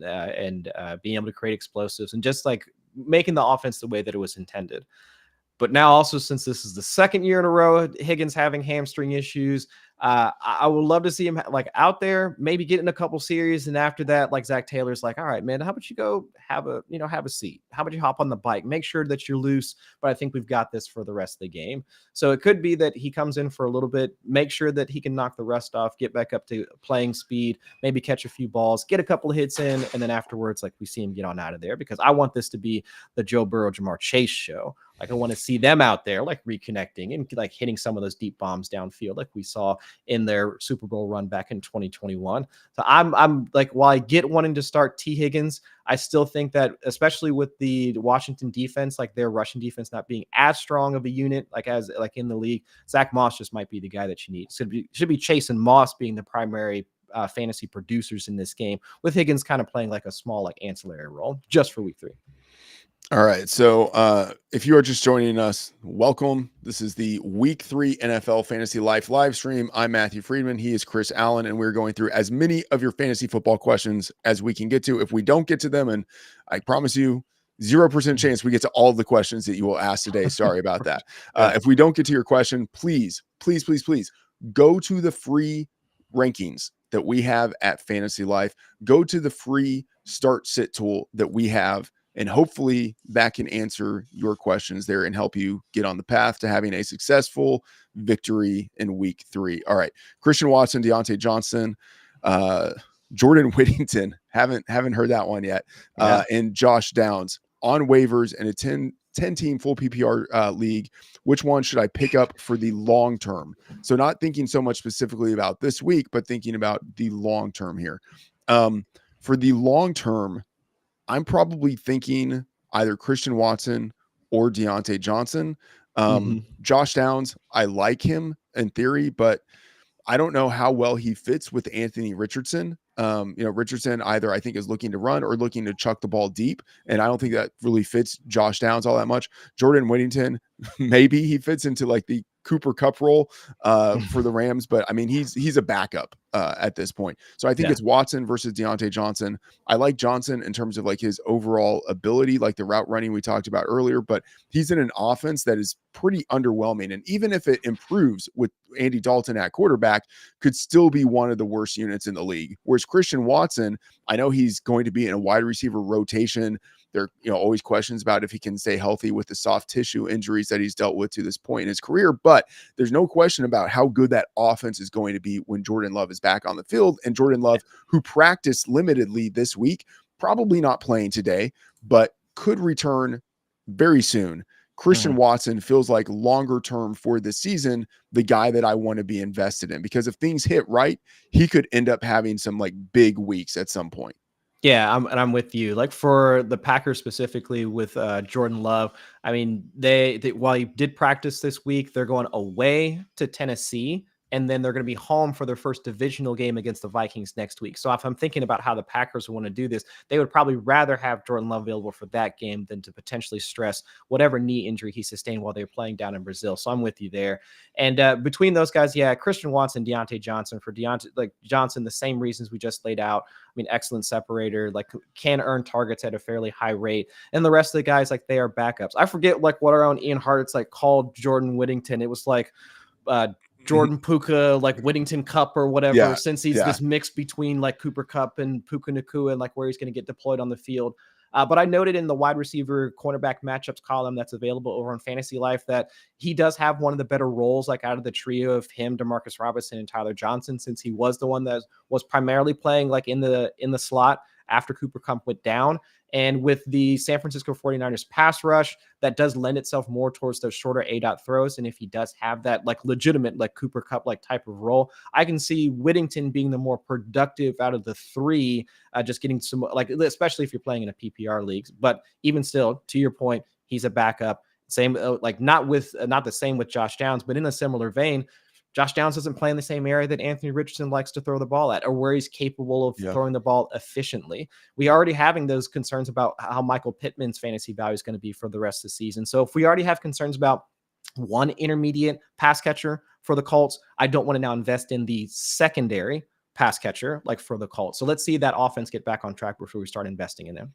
S2: being able to create explosives and just like making the offense the way that it was intended. But now also, since this is the second year in a row, Higgins having hamstring issues, I would love to see him like out there, maybe get in a couple series. And after that, like Zach Taylor's like, all right, man, how about you go have a seat? How about you hop on the bike? Make sure that you're loose. But I think we've got this for the rest of the game. So it could be that he comes in for a little bit, make sure that he can knock the rust off, get back up to playing speed, maybe catch a few balls, get a couple of hits in. And then afterwards, like we see him get on out of there, because I want this to be the Joe Burrow, Jamar Chase show. Like I want to see them out there, like reconnecting and like hitting some of those deep bombs downfield, like we saw in their Super Bowl run back in 2021. So I'm like, while I get wanting to start T. Higgins, I still think that, especially with the Washington defense, like their rushing defense not being as strong of a unit, like as like in the league, Zach Moss just might be the guy that you need. Should be Chase and Moss being the primary fantasy producers in this game, with Higgins kind of playing like a small like ancillary role just for week 3.
S1: All right. So if you are just joining us, welcome. This is the Week 3 NFL Fantasy Life live stream. I'm Matthew Freedman. He is Chris Allen, and we're going through as many of your fantasy football questions as we can get to. If we don't get to them, and I promise you, 0% chance we get to all of the questions that you will ask today. Sorry about that. If we don't get to your question, please go to the free rankings that we have at Fantasy Life. Go to the free start sit tool that we have And hopefully that can answer your questions there and help you get on the path to having a successful victory in week 3. All right. Christian Watson, Deontay Johnson, Jordan Whittington. Haven't heard that one yet. And Josh Downs on waivers in a 10 team full PPR league. Which one should I pick up for the long term? So not thinking so much specifically about this week, but thinking about the long term here. For the long term, I'm probably thinking either Christian Watson or Deontay Johnson. Josh Downs, I like him in theory, but I don't know how well he fits with Anthony Richardson. Richardson either I think is looking to run or looking to chuck the ball deep, and I don't think that really fits Josh Downs all that much. Jordan Whittington, maybe he fits into like the Cooper Kupp role for the Rams, but I mean he's a backup at this point. So I think it's Watson versus Deontay Johnson. I like Johnson in terms of like his overall ability, like the route running we talked about earlier, but he's in an offense that is pretty underwhelming. And even if it improves with Andy Dalton at quarterback, could still be one of the worst units in the league. Whereas Christian Watson, I know he's going to be in a wide receiver rotation. There are always questions about if he can stay healthy with the soft tissue injuries that he's dealt with to this point in his career. But there's no question about how good that offense is going to be when Jordan Love is back on the field. And Jordan Love, who practiced limitedly this week, probably not playing today, but could return very soon. Christian Watson feels like longer term for this season, the guy that I want to be invested in, because if things hit right, he could end up having some like big weeks at some point.
S2: Yeah, I'm with you. Like for the Packers specifically with Jordan Love, I mean, they while he did practice this week, they're going away to Tennessee, and then they're going to be home for their first divisional game against the Vikings next week. So if I'm thinking about how the Packers want to do this, they would probably rather have Jordan Love available for that game than to potentially stress whatever knee injury he sustained while they were playing down in Brazil. So I'm with you there. And between those guys, Christian Watson, Deontay Johnson. For Deontay, like Johnson, the same reasons we just laid out. I mean, excellent separator, like can earn targets at a fairly high rate. And the rest of the guys, like they are backups. I forget like what our own Ian Hart's like called Jordan Whittington. It was like Jordan Puka, like Whittington Cup or whatever, since he's this mix between like Cooper Kupp and Puka Nacua and like where he's going to get deployed on the field. But I noted in the wide receiver cornerback matchups column that's available over on FantasyLife that he does have one of the better roles, like out of the trio of him, Demarcus Robinson, and Tyler Johnson, since he was the one that was primarily playing like in the slot after Cooper Kupp went down. And with the San Francisco 49ers pass rush, that does lend itself more towards those shorter A-dot throws. And if he does have that like legitimate like Cooper Kupp like type of role, I can see Whittington being the more productive out of the three, just getting some like, especially if you're playing in a PPR leagues. But even still, to your point, he's a backup. Same like not the same with Josh Downs, but in a similar vein. Josh Downs doesn't play in the same area that Anthony Richardson likes to throw the ball at, or where he's capable of throwing the ball efficiently. We already having those concerns about how Michael Pittman's fantasy value is going to be for the rest of the season. So if we already have concerns about one intermediate pass catcher for the Colts, I don't want to now invest in the secondary pass catcher like for the Colts. So let's see that offense get back on track before we start investing in them.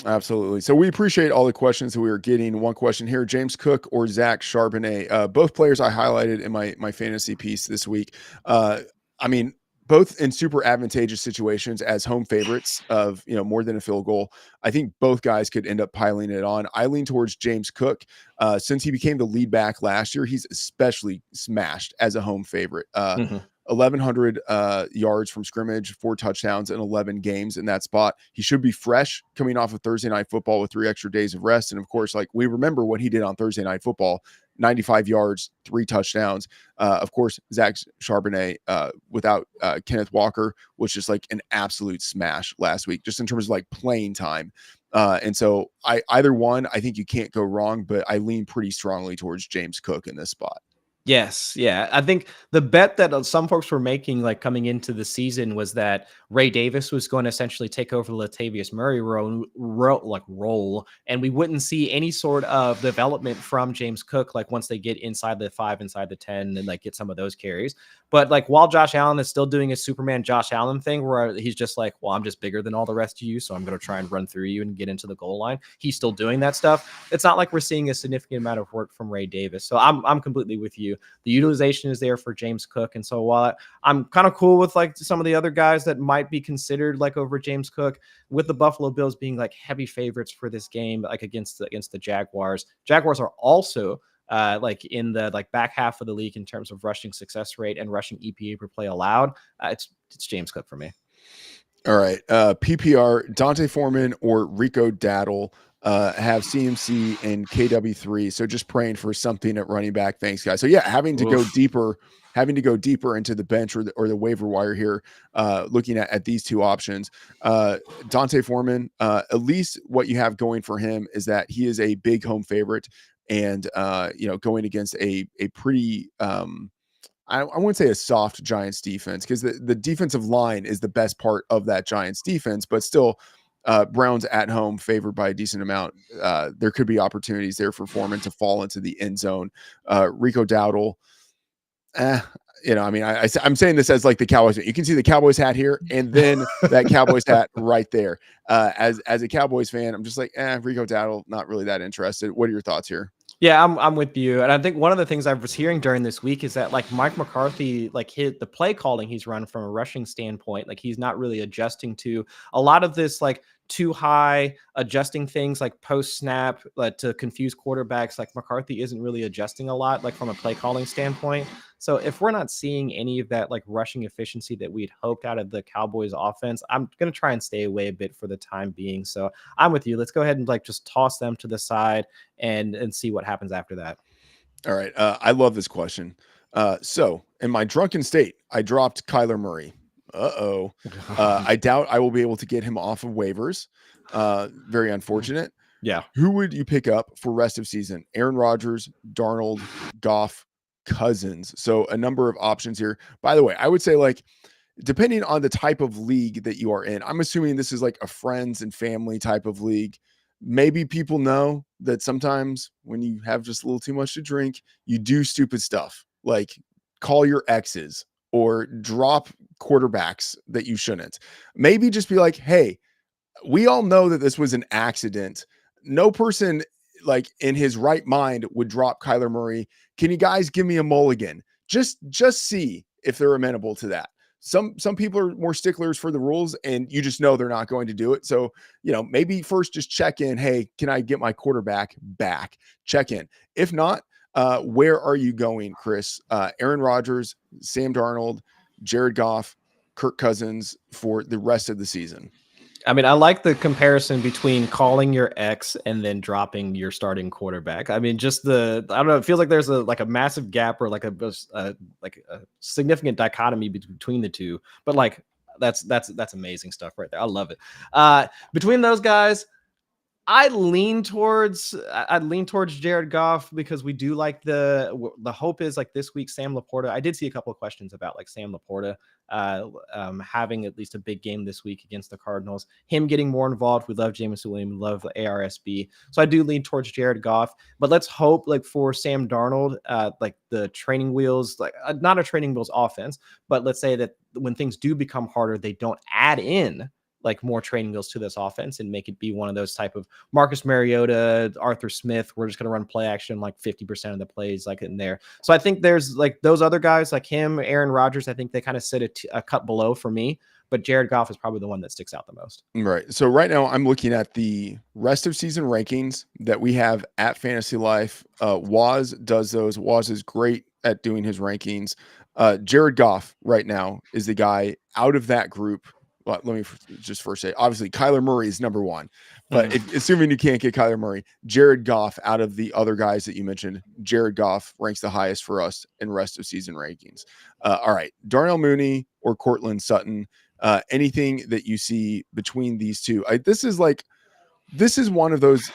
S1: Absolutely. So we appreciate all the questions that we are getting. One question here, James Cook or Zach Charbonnet, both players I highlighted in my fantasy piece this week. I mean, both in super advantageous situations as home favorites of, more than a field goal. I think both guys could end up piling it on. I lean towards James Cook. Since he became the lead back last year, he's especially smashed as a home favorite. 1,100 yards from scrimmage, 4 touchdowns in 11 games in that spot. He should be fresh coming off of Thursday Night Football with 3 extra days of rest. And of course, like we remember what he did on Thursday Night Football, 95 yards, 3 touchdowns. Of course, Zach Charbonnet without Kenneth Walker was just like an absolute smash last week, just in terms of like playing time. And so either one, I think you can't go wrong, but I lean pretty strongly towards James Cook in this spot.
S2: Yes. Yeah. I think the bet that some folks were making like coming into the season was that Ray Davis was going to essentially take over the Latavius Murray role, and we wouldn't see any sort of development from James Cook, like once they get inside the 5, inside the 10 and like get some of those carries. But like while Josh Allen is still doing his Superman Josh Allen thing, where he's just like, well, I'm just bigger than all the rest of you, so I'm going to try and run through you and get into the goal line. He's still doing that stuff. It's not like we're seeing a significant amount of work from Ray Davis. So I'm completely with you. to. The utilization is there for James Cook. And so while I'm kind of cool with like some of the other guys that might be considered like over James Cook, with the Buffalo Bills being like heavy favorites for this game, like against the Jaguars. Jaguars are also like in the like back half of the league in terms of rushing success rate and rushing EPA per play allowed. It's James Cook for me.
S1: All right. PPR, Dante Foreman or Rico Daddle have CMC and KW3. So just praying for something at running back. Thanks, guys. So yeah, having to go deeper into the bench or the waiver wire here, looking at these two options. Dante Foreman, at least what you have going for him is that he is a big home favorite and going against a pretty I wouldn't say a soft Giants defense, because the defensive line is the best part of that Giants defense, but still Browns at home favored by a decent amount. There could be opportunities there for Foreman to fall into the end zone. Rico Dowdle, I'm saying this as like the Cowboys. You can see the Cowboys hat here and then that Cowboys hat right there. As a Cowboys fan, I'm just like, Rico Dowdle, not really that interested. What are your thoughts here?
S2: Yeah, I'm with you. And I think one of the things I was hearing during this week is that like Mike McCarthy, like the play calling he's run from a rushing standpoint, like he's not really adjusting to a lot of this, like too high adjusting things like post snap to confuse quarterbacks. Like McCarthy isn't really adjusting a lot, like from a play calling standpoint. So if we're not seeing any of that like rushing efficiency that we'd hoped out of the Cowboys offense, I'm going to try and stay away a bit for the time being. So I'm with you. Let's go ahead and like just toss them to the side and see what happens after that.
S1: All right. I love this question. So in my drunken state, I dropped Kyler Murray. I doubt I will be able to get him off of waivers. Very unfortunate.
S2: Yeah.
S1: Who would you pick up for rest of season? Aaron Rodgers, Darnold, Goff, Cousins. So a number of options here. By the way, I would say like, depending on the type of league that you are in, I'm assuming this is like a friends and family type of league. Maybe people know that sometimes when you have just a little too much to drink, you do stupid stuff like call your exes or drop quarterbacks that you shouldn't. Maybe just be like, hey, we all know that this was an accident. No person like in his right mind would drop Kyler Murray. Can you guys give me a mulligan? Just see if they're amenable to that. Some people are more sticklers for the rules and you just know they're not going to do it. So, maybe first just check in. Hey, can I get my quarterback back? Check in. If not, where are you going, Chris? Aaron Rodgers, Sam Darnold, Jared Goff, Kirk Cousins for the rest of the season.
S2: I mean, I like the comparison between calling your ex and then dropping your starting quarterback. I mean, just I don't know. It feels like there's a massive gap or like a significant dichotomy between the two. But like that's amazing stuff right there. I love it. Between those guys, I'd lean towards Jared Goff because we do like the hope is like this week Sam Laporta. I did see a couple of questions about like Sam Laporta having at least a big game this week against the Cardinals. Him getting more involved. We love Jameson Williams, love the ARSB. So I do lean towards Jared Goff. But let's hope like for Sam Darnold, like the training wheels, like not a training wheels offense, but let's say that when things do become harder, they don't add in like more training wheels to this offense and make it be one of those type of Marcus Mariota, Arthur Smith. We're just going to run play action like 50% of the plays like in there. So I think there's like those other guys like him, Aaron Rodgers. I think they kind of sit a cut below for me, but Jared Goff is probably the one that sticks out the most.
S1: Right. So right now I'm looking at the rest of season rankings that we have at Fantasy Life. Waz does those. Waz is great at doing his rankings. Jared Goff right now is the guy out of that group. Well, let me just first say, obviously, Kyler Murray is number one. But assuming you can't get Kyler Murray, Jared Goff, out of the other guys that you mentioned, Jared Goff ranks the highest for us in rest of season rankings. All right, Darnell Mooney or Cortland Sutton, anything that you see between these two? This is one of those,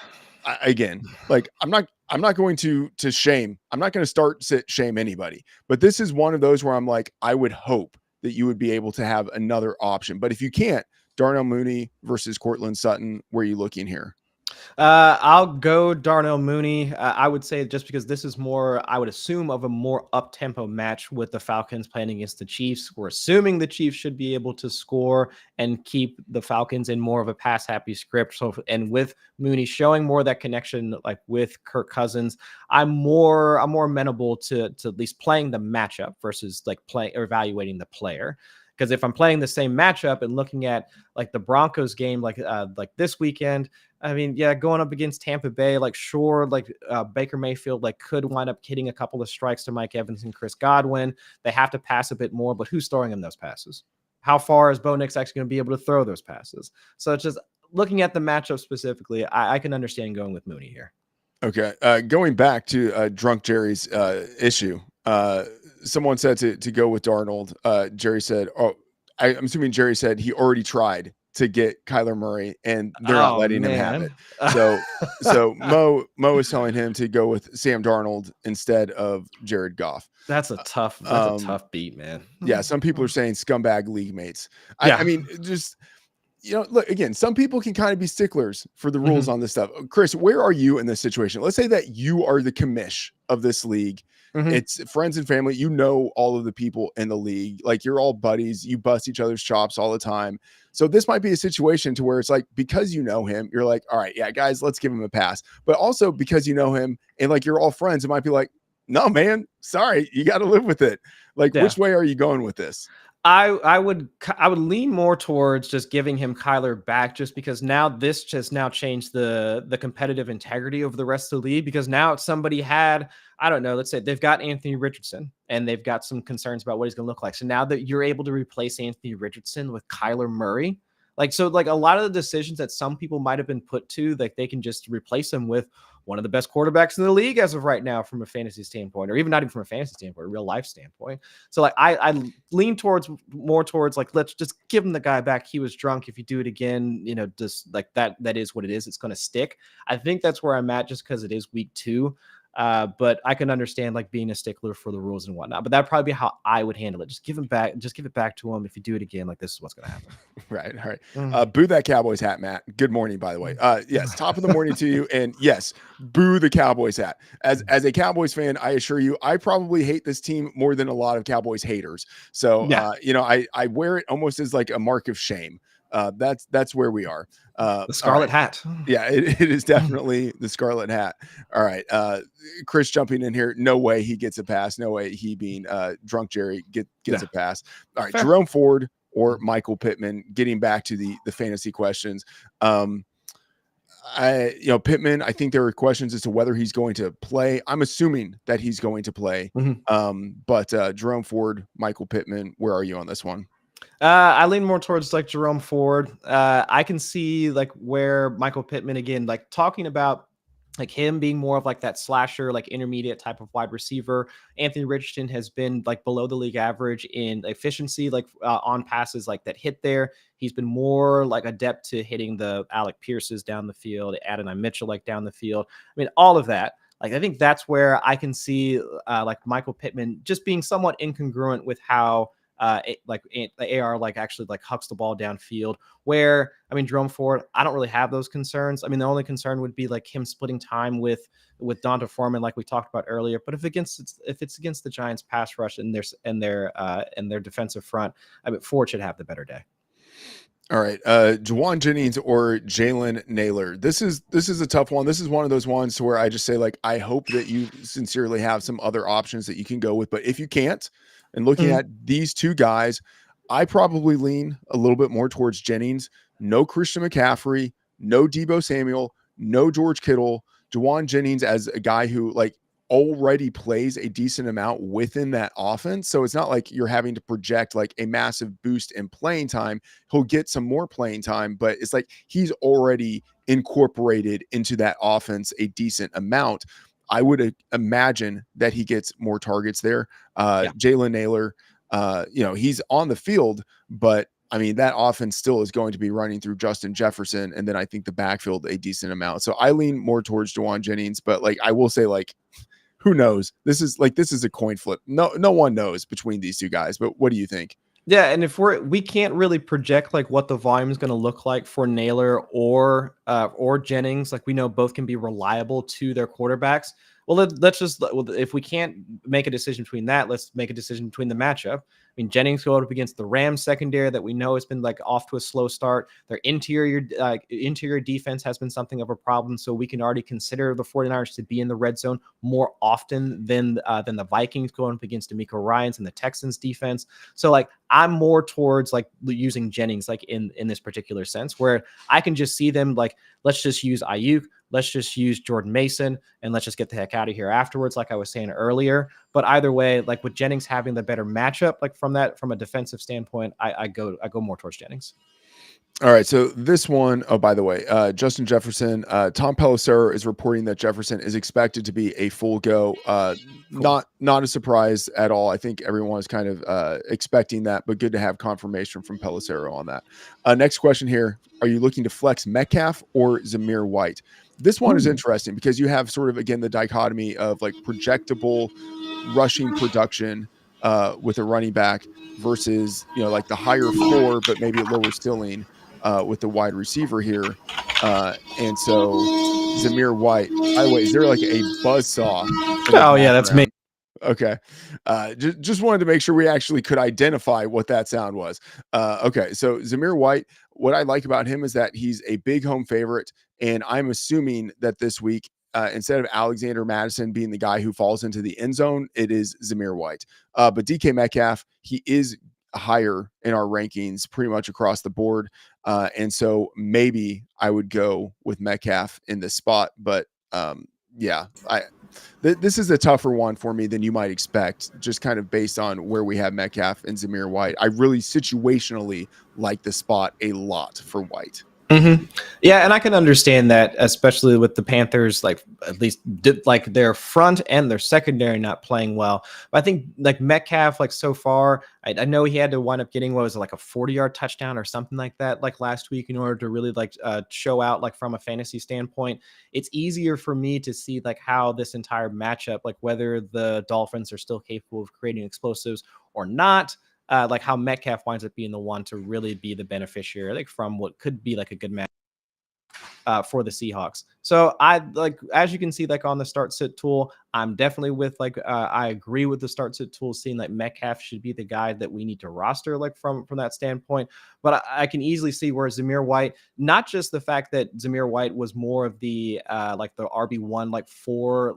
S1: again, like I'm not going to shame. I'm not going to shame anybody. But this is one of those where I'm like, I would hope that you would be able to have another option. But if you can't, Darnell Mooney versus Cortland Sutton, where are you looking here?
S2: I'll go Darnell Mooney. I would say just because this is more, I would assume, of a more up-tempo match with the Falcons playing against the Chiefs. We're assuming the Chiefs should be able to score and keep the Falcons in more of a pass-happy script. So, and with Mooney showing more of that connection, like with Kirk Cousins, I'm more amenable to at least playing the matchup versus like playing or evaluating the player. Because if I'm playing the same matchup and looking at like the Broncos game, like this weekend, I mean, yeah, going up against Tampa Bay, like sure, like Baker Mayfield, like could wind up hitting a couple of strikes to Mike Evans and Chris Godwin. They have to pass a bit more, but who's throwing them those passes? How far is Bo Nix actually going to be able to throw those passes? So it's just looking at the matchup specifically, I can understand going with Mooney here.
S1: Okay. Going back to Drunk Jerry's issue, someone said to go with Darnold. Jerry said, "Oh, I'm assuming Jerry said he already tried to get Kyler Murray, and they're not letting him have it." So Mo is telling him to go with Sam Darnold instead of Jared Goff.
S2: That's a tough beat, man.
S1: Yeah, some people are saying scumbag league mates.
S2: Yeah.
S1: I mean, just look, again, some people can kind of be sticklers for the rules on this stuff. Chris, where are you in this situation? Let's say that you are the commish of this league. It's friends and family. You know all of the people in the league. Like, you're all buddies. You bust each other's chops all the time. So this might be a situation to where it's like, because you know him, you're like, all right, yeah, guys, let's give him a pass. But also because you know him and like you're all friends, it might be like, no, man, sorry, you got to live with it. Like, which way are you going with this?
S2: I would lean more towards just giving him Kyler back, just because now this just now changed the competitive integrity of the rest of the league, because now if somebody had, I don't know, let's say they've got Anthony Richardson and they've got some concerns about what he's going to look like. So now that you're able to replace Anthony Richardson with Kyler Murray, like, so like a lot of the decisions that some people might have been put to, like they can just replace him with one of the best quarterbacks in the league as of right now from a fantasy standpoint, or even not even from a fantasy standpoint, a real life standpoint. So like I lean more towards like, let's just give him the guy back. He was drunk. If you do it again, just like that is what it is. It's going to stick. I think that's where I'm at, just because it is week 2. But I can understand like being a stickler for the rules and whatnot, but that'd probably be how I would handle it. Just give it back to him. If you do it again, like, this is what's going to happen.
S1: Right. All right. Boo that Cowboys hat, Matt. Good morning, by the way. Yes. Top of the morning to you. And yes, boo the Cowboys hat. As a Cowboys fan, I assure you, I probably hate this team more than a lot of Cowboys haters. So, I wear it almost as like a mark of shame. That's where we are.
S2: The Scarlet Hat.
S1: Yeah, it is definitely the Scarlet Hat. All right. Chris jumping in here. No way he gets a pass. No way he being Drunk Jerry gets a pass. All right. Fair. Jerome Ford or Michael Pittman, getting back to the fantasy questions. Pittman, I think there are questions as to whether he's going to play. I'm assuming that he's going to play. But Jerome Ford, Michael Pittman, where are you on this one?
S2: I lean more towards like Jerome Ford. I can see like where Michael Pittman, again, like talking about like him being more of like that slasher, like intermediate type of wide receiver. Anthony Richardson has been like below the league average in efficiency, like on passes like that hit there. He's been more like adept to hitting the Alec Pierces down the field, Adonai Mitchell like down the field. I mean, all of that. Like, I think that's where I can see like Michael Pittman just being somewhat incongruent with how the AR like actually like hucks the ball downfield, where, I mean, Jerome Ford, I don't really have those concerns. I mean, the only concern would be like him splitting time with Donta Foreman, like we talked about earlier. But if it's against the Giants pass rush and their defensive front, I mean, Ford should have the better day.
S1: All right. Juwan Jennings or Jalen Naylor. This is a tough one. This is one of those ones where I just say, like, I hope that you sincerely have some other options that you can go with. But if you can't, and looking at these two guys, I probably lean a little bit more towards Jennings. No Christian McCaffrey, no Deebo Samuel, no George Kittle. Juwan Jennings as a guy who like already plays a decent amount within that offense. So it's not like you're having to project like a massive boost in playing time. He'll get some more playing time, but it's like he's already incorporated into that offense a decent amount. I would imagine that he gets more targets there. Jalen Naylor, he's on the field, but I mean, that offense still is going to be running through Justin Jefferson. And then I think the backfield a decent amount. So I lean more towards Juwan Jennings, but like, I will say, like, who knows? This is a coin flip. No one knows between these two guys, but what do you think?
S2: Yeah, and if we can't really project like what the volume is going to look like for Naylor or Jennings, like we know both can be reliable to their quarterbacks. Well, let's just if we can't make a decision between that, let's make a decision between the matchup. I mean, Jennings go up against the Rams secondary that we know has been like off to a slow start. Their interior defense has been something of a problem, so we can already consider the 49ers to be in the red zone more often than the Vikings going up against DeMeco Ryans and the Texans defense. So like I'm more towards like using Jennings like in this particular sense where I can just see them like, let's just use Ayuk, let's just use Jordan Mason, and let's just get the heck out of here afterwards, like I was saying earlier. But either way, like with Jennings having the better matchup, like from a defensive standpoint, I go more towards Jennings.
S1: All right, so this one, oh, by the way, Justin Jefferson, Tom Pelissero is reporting that Jefferson is expected to be a full go. Cool. Not a surprise at all. I think everyone is kind of expecting that, but good to have confirmation from Pelissero on that. Next question here: are you looking to flex Metcalf or Zamir White? This one is interesting because you have sort of again the dichotomy of like projectable rushing production with a running back versus like the higher floor but maybe a lower ceiling with the wide receiver here. And so Zamir White, by the way, is there like a buzzsaw?
S2: Oh yeah, that's me.
S1: Okay. Just wanted to make sure we actually could identify what that sound was. Okay. So Zamir White, what I like about him is that he's a big home favorite. And I'm assuming that this week, instead of Alexander Madison being the guy who falls into the end zone, it is Zamir White. But DK Metcalf, he is higher in our rankings pretty much across the board. And so maybe I would go with Metcalf in this spot. But yeah, this is a tougher one for me than you might expect, just kind of based on where we have Metcalf and Zamir White. I really situationally like the spot a lot for White.
S2: Mm-hmm. Yeah, and I can understand that, especially with the Panthers, like at least like their front and their secondary not playing well. But I think like Metcalf, like so far, I know he had to wind up getting what was it, like a 40-yard touchdown or something like that, like last week, in order to really like show out like from a fantasy standpoint. It's easier for me to see like how this entire matchup, like whether the Dolphins are still capable of creating explosives or not. Like how Metcalf winds up being the one to really be the beneficiary, like from what could be like a good match for the Seahawks. So I like, as you can see, like on the start sit tool, I'm definitely with like I agree with the start sit tool, seeing like Metcalf should be the guy that we need to roster like from that standpoint. But I can easily see where Zamir White, not just the fact that Zamir White was more of the like the RB1 like for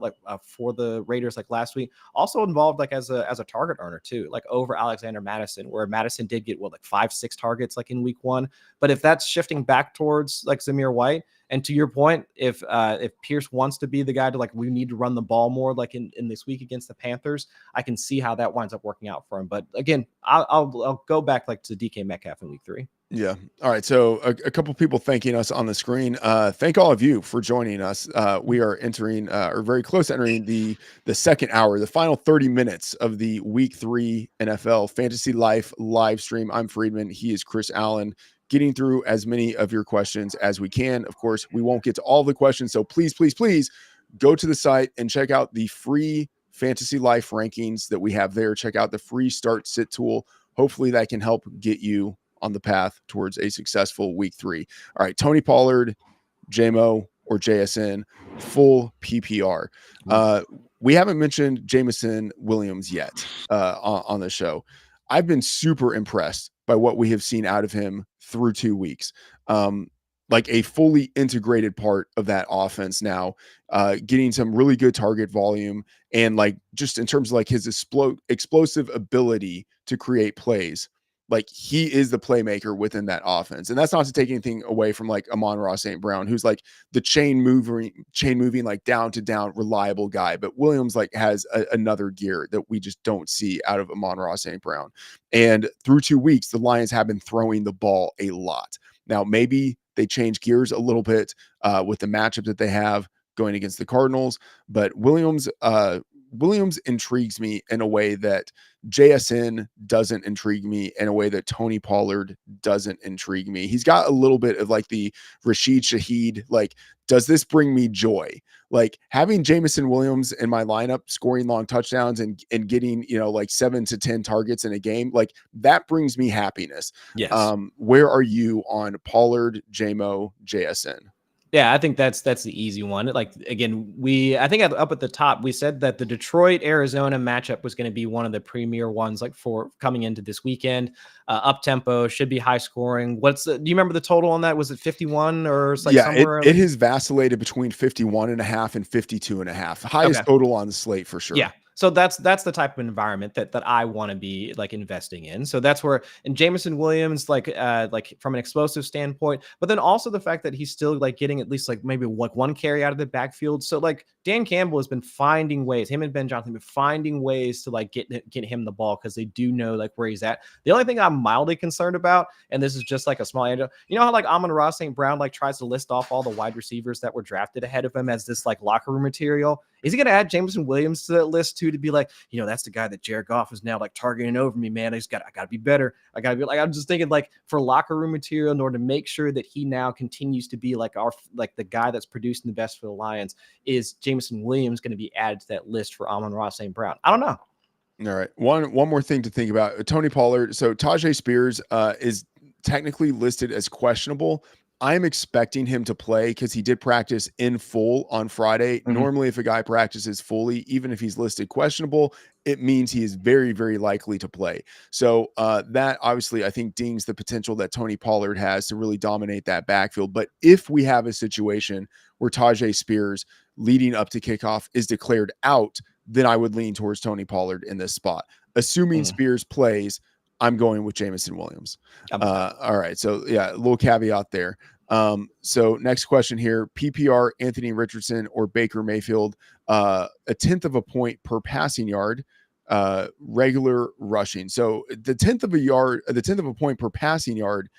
S2: the Raiders like last week, also involved like as a target earner too, like over Alexander Madison, where Madison did get like 5-6 targets like in week 1. But if that's shifting back towards like Zamir White, and to your point, if Pierce wants to be the guy to like, we need to run the ball more like in this week against the Panthers, I can see how that winds up working out for him. But again, I'll go back like to DK Metcalf in week 3.
S1: Yeah. All right. So a couple people thanking us on the screen. Thank all of you for joining us. We are entering or very close to entering the second hour, the final 30 minutes of the week 3 NFL Fantasy Life live stream. I'm Freedman. He is Chris Allen, getting through as many of your questions as we can. Of course, we won't get to all the questions. So please go to the site and check out the free Fantasy Life rankings that we have there. Check out the free start sit tool. Hopefully that can help get you on the path towards a successful week 3. All right, Tony Pollard, JMO, or JSN, full PPR. We haven't mentioned Jameson Williams yet on the show. I've been super impressed by what we have seen out of him through 2 weeks. Like a fully integrated part of that offense now, getting some really good target volume, and like just in terms of like his explosive ability to create plays. Like he is the playmaker within that offense. And that's not to take anything away from like Amon-Ra St. Brown, who's like the chain moving, like down to down reliable guy. But Williams like has another gear that we just don't see out of Amon-Ra St. Brown. And through 2 weeks, the Lions have been throwing the ball a lot. Now, maybe they change gears a little bit with the matchup that they have going against the Cardinals, but Williams Williams intrigues me in a way that JSN doesn't intrigue me, in a way that Tony Pollard doesn't intrigue me. He's got a little bit of like the Rashid Shaheed, like, does this bring me joy? Like having Jameson Williams in my lineup scoring long touchdowns and getting, like 7 to 10 targets in a game, like that brings me happiness.
S2: Yes.
S1: Where are you on Pollard, JMO, JSN?
S2: Yeah, I think that's the easy one. Like again, I think up at the top we said that the Detroit Arizona matchup was going to be one of the premier ones, like for coming into this weekend. Up tempo, should be high scoring. Do you remember the total on that? Was it 51 or like somewhere?
S1: It has vacillated between 51.5 and 52.5. Highest total on the slate for sure.
S2: Yeah. So that's the type of environment that I want to be like investing in. So that's where, and Jameson Williams, like from an explosive standpoint, but then also the fact that he's still like getting at least like maybe like one carry out of the backfield. So like Dan Campbell has been finding ways, him and Ben Johnson have been finding ways to like get him the ball because they do know like where he's at. The only thing I'm mildly concerned about, and this is just like a small angel, you know how like Amon-Ra St. Brown like tries to list off all the wide receivers that were drafted ahead of him as this like locker room material. Is he going to add Jameson Williams to that list too, to be like, that's the guy that Jared Goff is now like targeting over me, man. I got to be better. I got to be like, I'm just thinking like for locker room material in order to make sure that he now continues to be like the guy that's producing the best for the Lions. Is Jameson Williams going to be added to that list for Amon-Ra St. Brown? I don't know.
S1: All right. One more thing to think about. Tony Pollard. So Tajay Spears is technically listed as questionable. I'm expecting him to play because he did practice in full on Friday. Mm-hmm. Normally, if a guy practices fully, even if he's listed questionable, it means he is very, very likely to play. So that obviously, I think, dings the potential that Tony Pollard has to really dominate that backfield. But if we have a situation where Tajay Spears leading up to kickoff is declared out, then I would lean towards Tony Pollard in this spot. Assuming Spears plays, I'm going with Jameson Williams. All right. So yeah, a little caveat there. So next question here, PPR, Anthony Richardson or Baker Mayfield, a 10th of a point per passing yard, regular rushing. So the 10th of a point per passing yard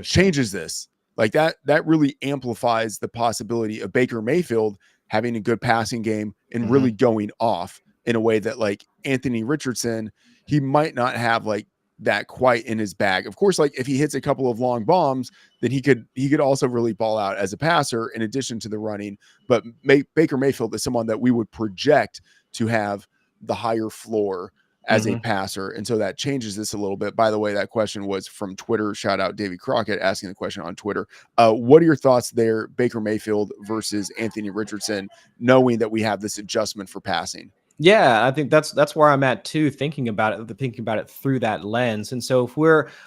S1: changes this. Like that really amplifies the possibility of Baker Mayfield having a good passing game and really going off in a way that like Anthony Richardson, he might not have like that quite in his bag. Of course, like if he hits a couple of long bombs, then he could also really ball out as a passer in addition to the running. But Baker Mayfield is someone that we would project to have the higher floor as a passer. And so that changes this a little bit. By the way, that question was from Twitter. Shout out Davey Crockett asking the question on Twitter. What are your thoughts there, Baker Mayfield versus Anthony Richardson, knowing that we have this adjustment for passing?
S2: Yeah, I think that's where I'm at too, thinking about it through that lens. And so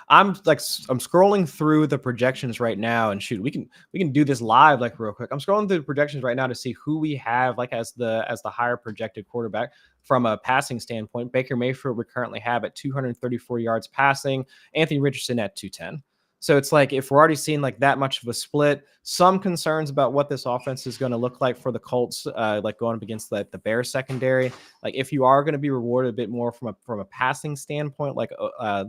S2: I'm scrolling through the projections right now, and shoot, we can do this live like real quick. I'm scrolling through the projections right now to see who we have like as the higher projected quarterback from a passing standpoint. Baker Mayfield we currently have at 234 yards passing, Anthony Richardson at 210. So it's like if we're already seeing like that much of a split, some concerns about what this offense is going to look like for the Colts, like going up against the Bears secondary. Like if you are going to be rewarded a bit more from a passing standpoint, like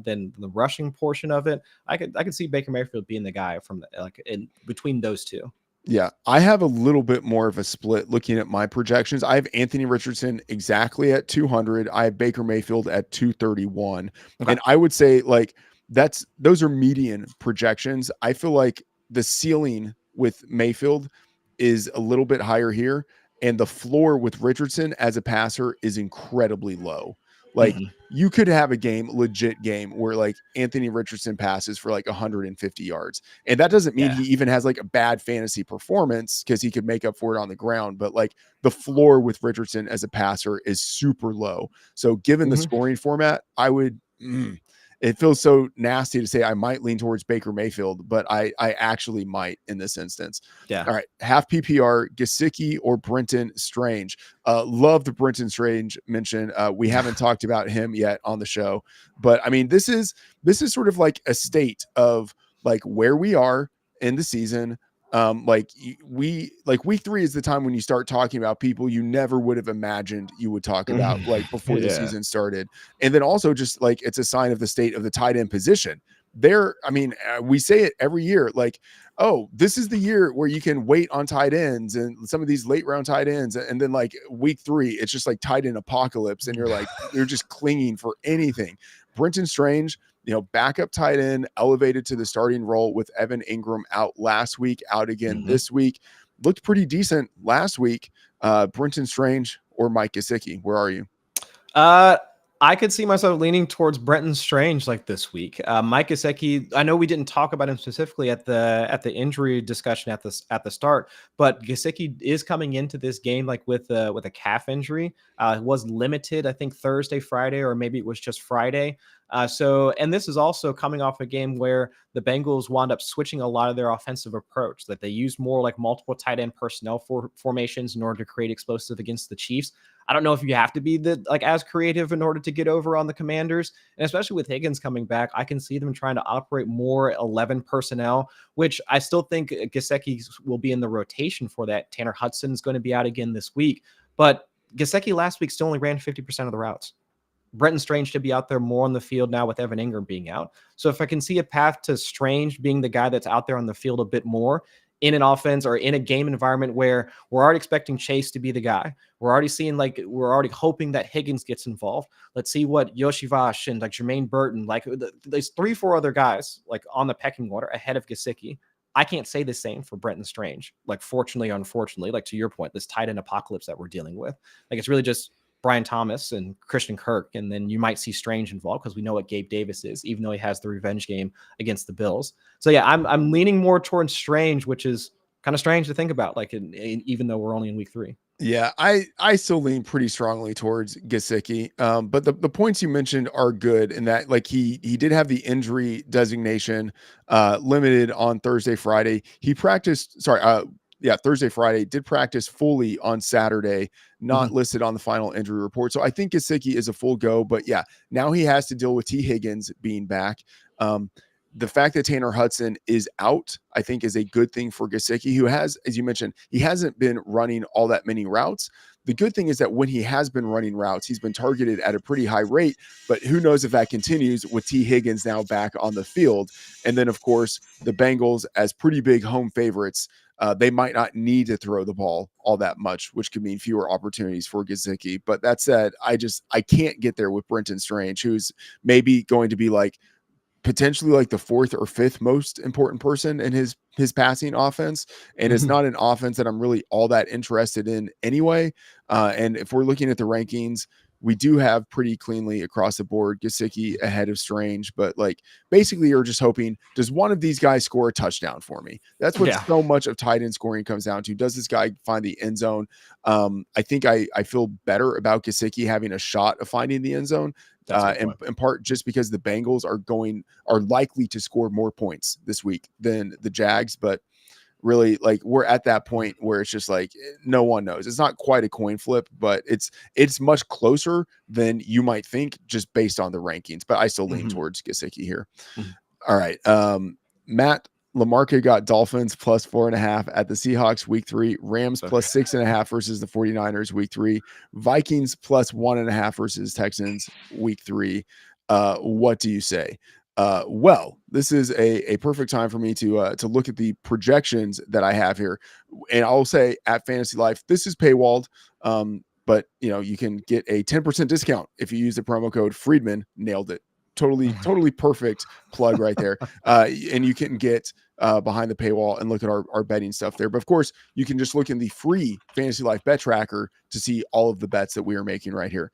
S2: than the rushing portion of it, I could see Baker Mayfield being the guy from in between those two.
S1: Yeah, I have a little bit more of a split looking at my projections. I have Anthony Richardson exactly at 200. I have Baker Mayfield at 231. Okay. And I would say like those are median projections. I feel like the ceiling with Mayfield is a little bit higher here, and the floor with Richardson as a passer is incredibly low. Like you could have a legit game where like Anthony Richardson passes for like 150 yards. And that doesn't mean he even has like a bad fantasy performance because he could make up for it on the ground. But like the floor with Richardson as a passer is super low. So given the scoring format, I would, it feels so nasty to say I might lean towards Baker Mayfield, but I actually might in this instance.
S2: Yeah.
S1: All right. Half PPR, Gesicki or Brenton Strange. Love the Brenton Strange mention. We haven't talked about him yet on the show, but I mean, this is sort of like a state of like where we are in the season. Week 3 is the time when you start talking about people you never would have imagined you would talk about like before the season started. And then also just like, it's a sign of the state of the tight end position. we say it every year, like, oh, this is the year where you can wait on tight ends and some of these late round tight ends. And then like week 3, it's just like tight end apocalypse. And you're just clinging for anything. Brenton Strange, backup tight end, elevated to the starting role with Evan Ingram out last week, out again this week. Looked pretty decent last week. Brenton Strange or Mike Gesicki, where are you?
S2: I could see myself leaning towards Brenton Strange like this week. Mike Gesicki, I know we didn't talk about him specifically at the injury discussion at the start, but Gesicki is coming into this game like with a calf injury. Was limited, I think Thursday, Friday, or maybe it was just Friday. And this is also coming off a game where the Bengals wound up switching a lot of their offensive approach, that they use more like multiple tight end personnel formations in order to create explosive against the Chiefs. I don't know if you have to be as creative in order to get over on the Commanders. And especially with Higgins coming back, I can see them trying to operate more 11 personnel, which I still think Gesicki will be in the rotation for that. Tanner Hudson is going to be out again this week. But Gesicki last week still only ran 50% of the routes. Brenton Strange should be out there more on the field now with Evan Ingram being out. So if I can see a path to Strange being the guy that's out there on the field a bit more in an offense or in a game environment where we're already expecting Chase to be the guy, we're already hoping that Higgins gets involved. Let's see what Yoshivash and like Jermaine Burton, there's 3-4 other guys like on the pecking order ahead of Gesicki. I can't say the same for Brenton Strange. Like, fortunately or unfortunately, like to your point, this tight end apocalypse that we're dealing with, like it's really just Brian Thomas and Christian Kirk, and then you might see Strange involved because we know what Gabe Davis is, even though he has the revenge game against the Bills. So yeah, I'm leaning more towards Strange, which is kind of strange to think about, like even though we're only in week 3.
S1: Yeah, I still lean pretty strongly towards Gesicki. But the points you mentioned are good in that like he did have the injury designation limited on Thursday, Friday. He practiced, Thursday, Friday, did practice fully on Saturday, not listed on the final injury report. So I think Gesicki is a full go, but yeah, now he has to deal with T. Higgins being back. The fact that Tanner Hudson is out, I think, is a good thing for Gesicki, who has, as you mentioned, he hasn't been running all that many routes. The good thing is that when he has been running routes, he's been targeted at a pretty high rate, but who knows if that continues with T. Higgins now back on the field. And then, of course, the Bengals, as pretty big home favorites, they might not need to throw the ball all that much, which could mean fewer opportunities for Gesicki. But that said, I can't get there with Brenton Strange, who's maybe going to be like, potentially like the 4th or 5th most important person in his passing offense. And it's not an offense that I'm really all that interested in anyway. And if we're looking at the rankings, we do have pretty cleanly across the board Gesicki ahead of Strange, but like basically you're just hoping, does one of these guys score a touchdown for me? That's what so much of tight end scoring comes down to. Does this guy find the end zone? I think I feel better about Gesicki having a shot of finding the end zone. In part just because the Bengals are likely to score more points this week than the Jags, but really like we're at that point where it's just like no one knows. It's not quite a coin flip, but it's much closer than you might think just based on the rankings. But I still lean towards Gesicki here. All right, Matt LaMarca got Dolphins plus 4.5 at the Seahawks week 3, Rams plus 6.5 versus the 49ers week 3, Vikings plus 1.5 versus Texans week 3. What do you say? Well, this is a perfect time for me to look at the projections that I have here. And I'll say at FantasyLife, this is paywalled. But you can get a 10% discount if you use the promo code Freedman. Nailed it. Totally perfect plug right there. And you can get behind the paywall and look at our betting stuff there. But of course, you can just look in the free FantasyLife bet tracker to see all of the bets that we are making right here.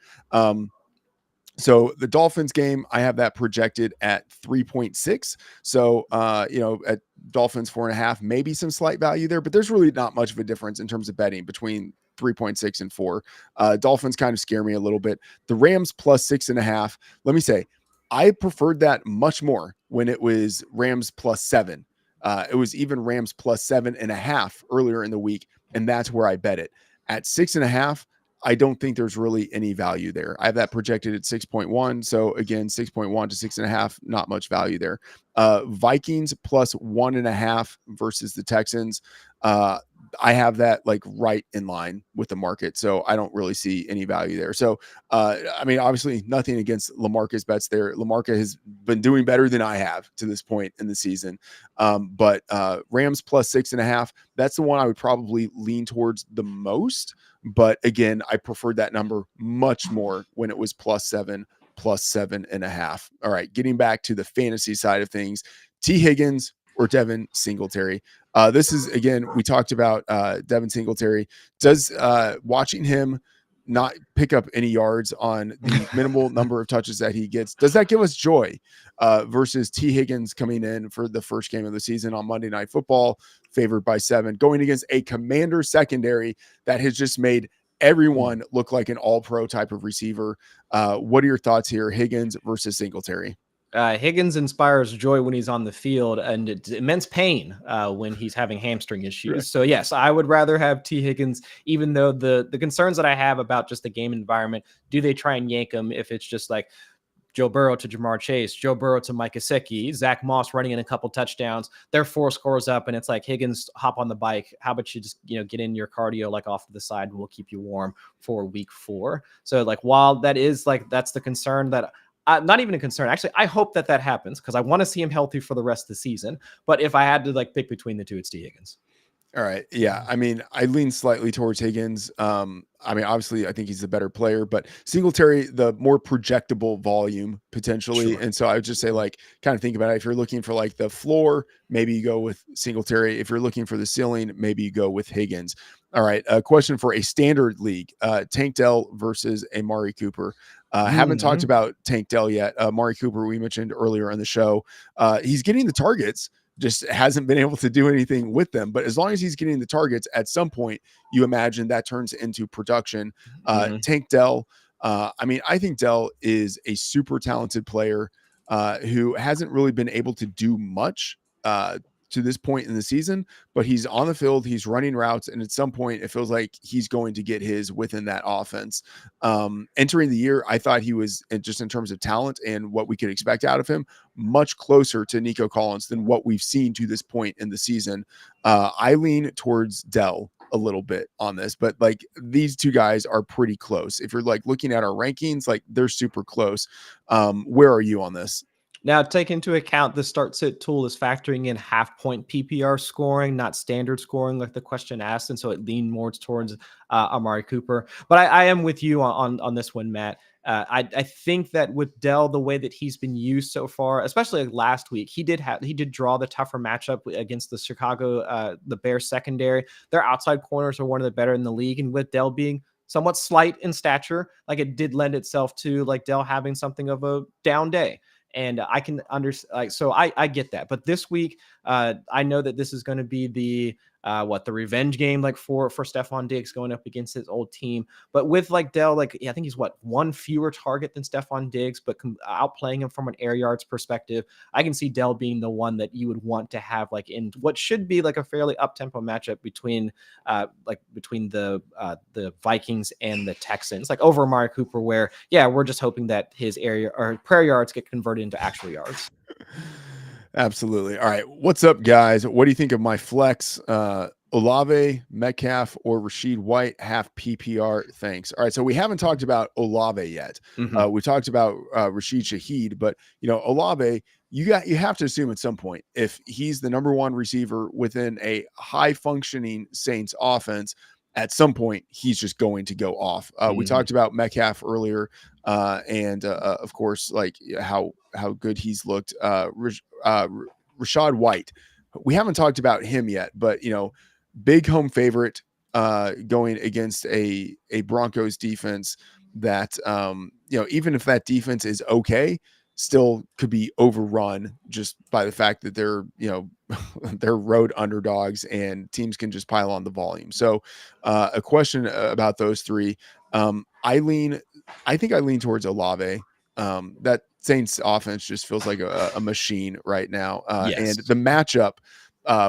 S1: So the Dolphins game, I have that projected at 3.6. So, at Dolphins 4.5, maybe some slight value there, but there's really not much of a difference in terms of betting between 3.6 and 4. Dolphins kind of scare me a little bit. The Rams plus 6.5. Let me say, I preferred that much more when it was Rams plus 7. It was even Rams plus 7.5 earlier in the week, and that's where I bet it. At 6.5, I don't think there's really any value there. I have that projected at 6.1. So again, 6.1 to 6.5, not much value there. Vikings plus 1.5 versus the Texans. I have that like right in line with the market. So I don't really see any value there. So, I mean, obviously nothing against LaMarcus bets there. LaMarcus has been doing better than I have to this point in the season. But Rams plus 6.5, that's the one I would probably lean towards the most. But again, I preferred that number much more when it was +7, +7.5. All right, getting back to the fantasy side of things, T. Higgins or Devin Singletary. This is, again, we talked about Devin Singletary. Does watching him not pick up any yards on the minimal number of touches that he gets, does that give us joy versus T. Higgins coming in for the first game of the season on Monday Night Football, favored by 7, going against a Commander secondary that has just made everyone look like an all-pro type of receiver? What are your thoughts here, Higgins versus Singletary?
S2: Higgins inspires joy when he's on the field, and it's immense pain when he's having hamstring issues. So yes, I would rather have T. Higgins, even though the concerns that I have about just the game environment. Do they try and yank him if it's just like Joe Burrow to Jamar Chase, Joe Burrow to Mike Gesicki, Zach Moss running in a couple touchdowns? They're 4 scores up, and it's like, Higgins, hop on the bike. How about you just get in your cardio like off to the side, and we'll keep you warm for week 4. So like, while that is like, that's the concern that. Not even a concern. Actually, I hope that happens because I want to see him healthy for the rest of the season. But if I had to like pick between the two, it's T. Higgins.
S1: All right. Yeah. I mean, I lean slightly towards Higgins. I mean, obviously, I think he's the better player, but Singletary, the more projectable volume potentially.
S2: Sure.
S1: And so I would just say, like, kind of think about it. If you're looking for like the floor, maybe you go with Singletary. If you're looking for the ceiling, maybe you go with Higgins. All right. A question for a standard league, Tank Dell versus Amari Cooper. Haven't talked about Tank Dell yet. Amari Cooper, we mentioned earlier in the show. He's getting the targets, just hasn't been able to do anything with them. But as long as he's getting the targets, at some point, you imagine that turns into production. Tank Dell, I mean, I think Dell is a super talented player who hasn't really been able to do much to this point in the season, but he's on the field, he's running routes, and at some point it feels like he's going to get his within that offense. Entering the year, I thought he was, just in terms of talent and what we could expect out of him, much closer to Nico Collins than what we've seen to this point in the season. I lean towards Dell a little bit on this, but like, these two guys are pretty close. If you're like looking at our rankings, like, they're super close. Where are you on this?
S2: Now, take into account the start sit tool is factoring in half-point PPR scoring, not standard scoring like the question asked, and so it leaned more towards Amari Cooper. But I am with you on this one, Matt. I think that with Dell, the way that he's been used so far, especially like last week, he did draw the tougher matchup against the the Bears secondary. Their outside corners are one of the better in the league, and with Dell being somewhat slight in stature, like, it did lend itself to like Dell having something of a down day. And I can understand, like, so I get that. But this week, I know that this is going to be the revenge game, like for Stephon Diggs going up against his old team. But with like Dell, like, I think he's one fewer target than Stephon Diggs, but outplaying him from an air yards perspective. I can see Dell being the one that you would want to have like in what should be like a fairly up tempo matchup between the Vikings and the Texans, like over Amari Cooper, where we're just hoping that his area or prayer yards get converted into actual yards.
S1: Absolutely. All right. What's up, guys? What do you think of my flex? Olave, Metcalf, or Rashid White, half PPR? Thanks. All right. So we haven't talked about Olave yet. We talked about Rashid Shaheed, but Olave, you have to assume at some point, if he's the number one receiver within a high functioning Saints offense, at some point he's just going to go off. We talked about Metcalf earlier, and of course, like how good he's looked. Rashad White, we haven't talked about him yet, but big home favorite going against a Broncos defense that even if that defense is okay, still could be overrun just by the fact that they're they're road underdogs and teams can just pile on the volume. So a question about those three. I think I lean towards Olave. That Saints offense just feels like a machine right now. And the matchup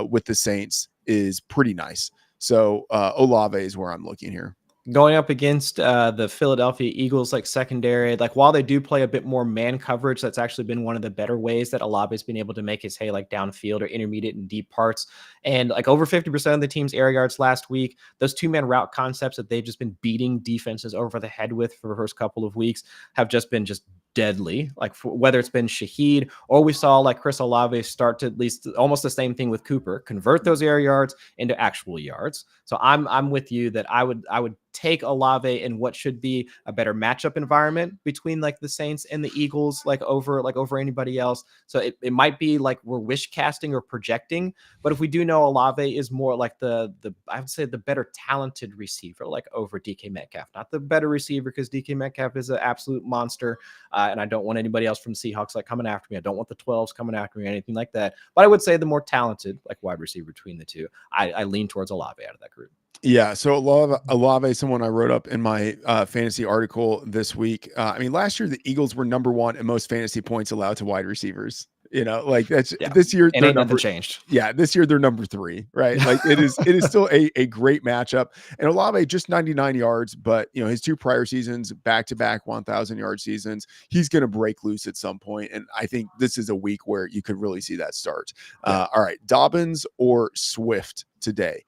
S1: with the Saints is pretty nice. So Olave is where I'm looking here.
S2: Going up against the Philadelphia Eagles, like secondary, like while they do play a bit more man coverage, that's actually been one of the better ways that Olave's been able to make his hay, like downfield or intermediate and deep parts. And like over 50% of the team's air yards last week, those 2-man route concepts that they've just been beating defenses over the head with for the first couple of weeks have just been just deadly. Like whether it's been Shaheed or we saw like Chris Olave start to at least almost the same thing with Cooper, convert those air yards into actual yards. So I'm with you that I would take Olave in what should be a better matchup environment between like the Saints and the Eagles, like over anybody else. So it might be like we're wish casting or projecting, but if we do know Olave is more like the I would say the better talented receiver, like over DK Metcalf, not the better receiver because DK Metcalf is an absolute monster. And I don't want anybody else from Seahawks like coming after me. I don't want the 12s coming after me or anything like that. But I would say the more talented like wide receiver between the two, I lean towards Olave out of that group.
S1: Yeah, so Olave, someone I wrote up in my fantasy article this week. I mean, last year the Eagles were number 1 in most fantasy points allowed to wide receivers. Like that's this year.
S2: And ain't nothing changed.
S1: Yeah, this year they're number 3, right? Like it is still a great matchup. And Olave just 99 yards, but his 2 prior seasons, back-to-back 1,000-yard seasons, he's going to break loose at some point. And I think this is a week where you could really see that start. All right, Dobbins or Swift today?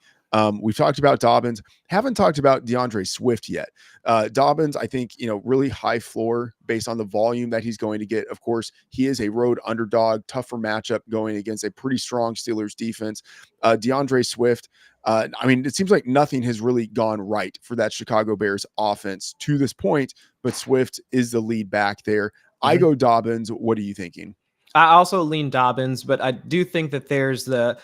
S1: We've talked about Dobbins, haven't talked about DeAndre Swift yet. Dobbins, I think, really high floor based on the volume that he's going to get. Of course, he is a road underdog, tougher matchup going against a pretty strong Steelers defense. DeAndre Swift, I mean, it seems like nothing has really gone right for that Chicago Bears offense to this point, but Swift is the lead back there. I go Dobbins. What are you thinking?
S2: I also lean Dobbins, but I do think that there's the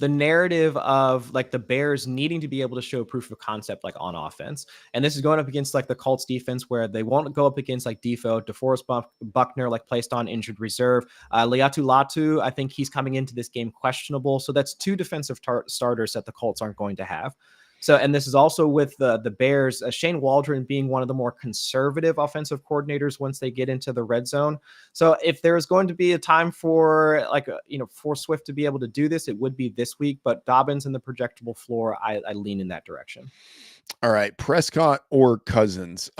S2: narrative of like the Bears needing to be able to show proof of concept like on offense. And this is going up against like the Colts defense where they won't go up against like Defoe, DeForest Buckner, like placed on injured reserve. Leatu Latu, I think he's coming into this game questionable. So that's 2 defensive starters that the Colts aren't going to have. So, and this is also with the Bears, Shane Waldron being one of the more conservative offensive coordinators once they get into the red zone. So if there is going to be a time for like, for Swift to be able to do this, it would be this week, but Dobbins in the projectable floor, I lean in that direction.
S1: All right, Prescott or Cousins.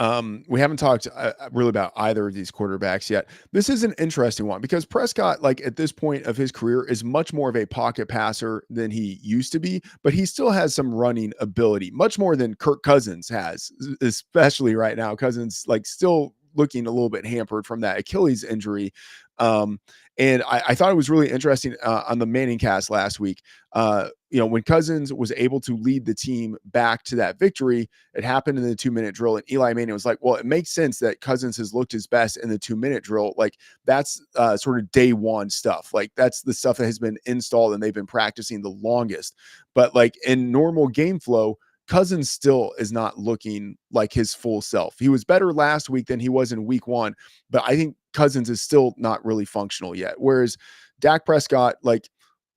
S1: We haven't talked really about either of these quarterbacks yet. This is an interesting one because Prescott, like at this point of his career, is much more of a pocket passer than he used to be, but he still has some running ability, much more than Kirk Cousins has, especially right now. Cousins like still looking a little bit hampered from that Achilles injury. And I thought it was really interesting on the Manning cast last week. When Cousins was able to lead the team back to that victory, it happened in the 2-minute drill. And Eli Manning was like, well, it makes sense that Cousins has looked his best in the 2-minute drill. Like that's sort of day one stuff. Like that's the stuff that has been installed and they've been practicing the longest. But like in normal game flow, Cousins still is not looking like his full self. He was better last week than he was in week 1, but I think Cousins is still not really functional yet. Whereas Dak Prescott, like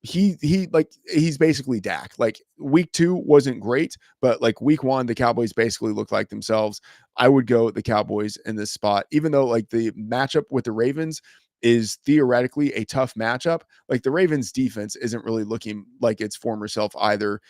S1: he's basically Dak. Like week 2 wasn't great, but like week 1, the Cowboys basically looked like themselves. I would go the Cowboys in this spot, even though like the matchup with the Ravens is theoretically a tough matchup. Like the Ravens defense isn't really looking like its former self either,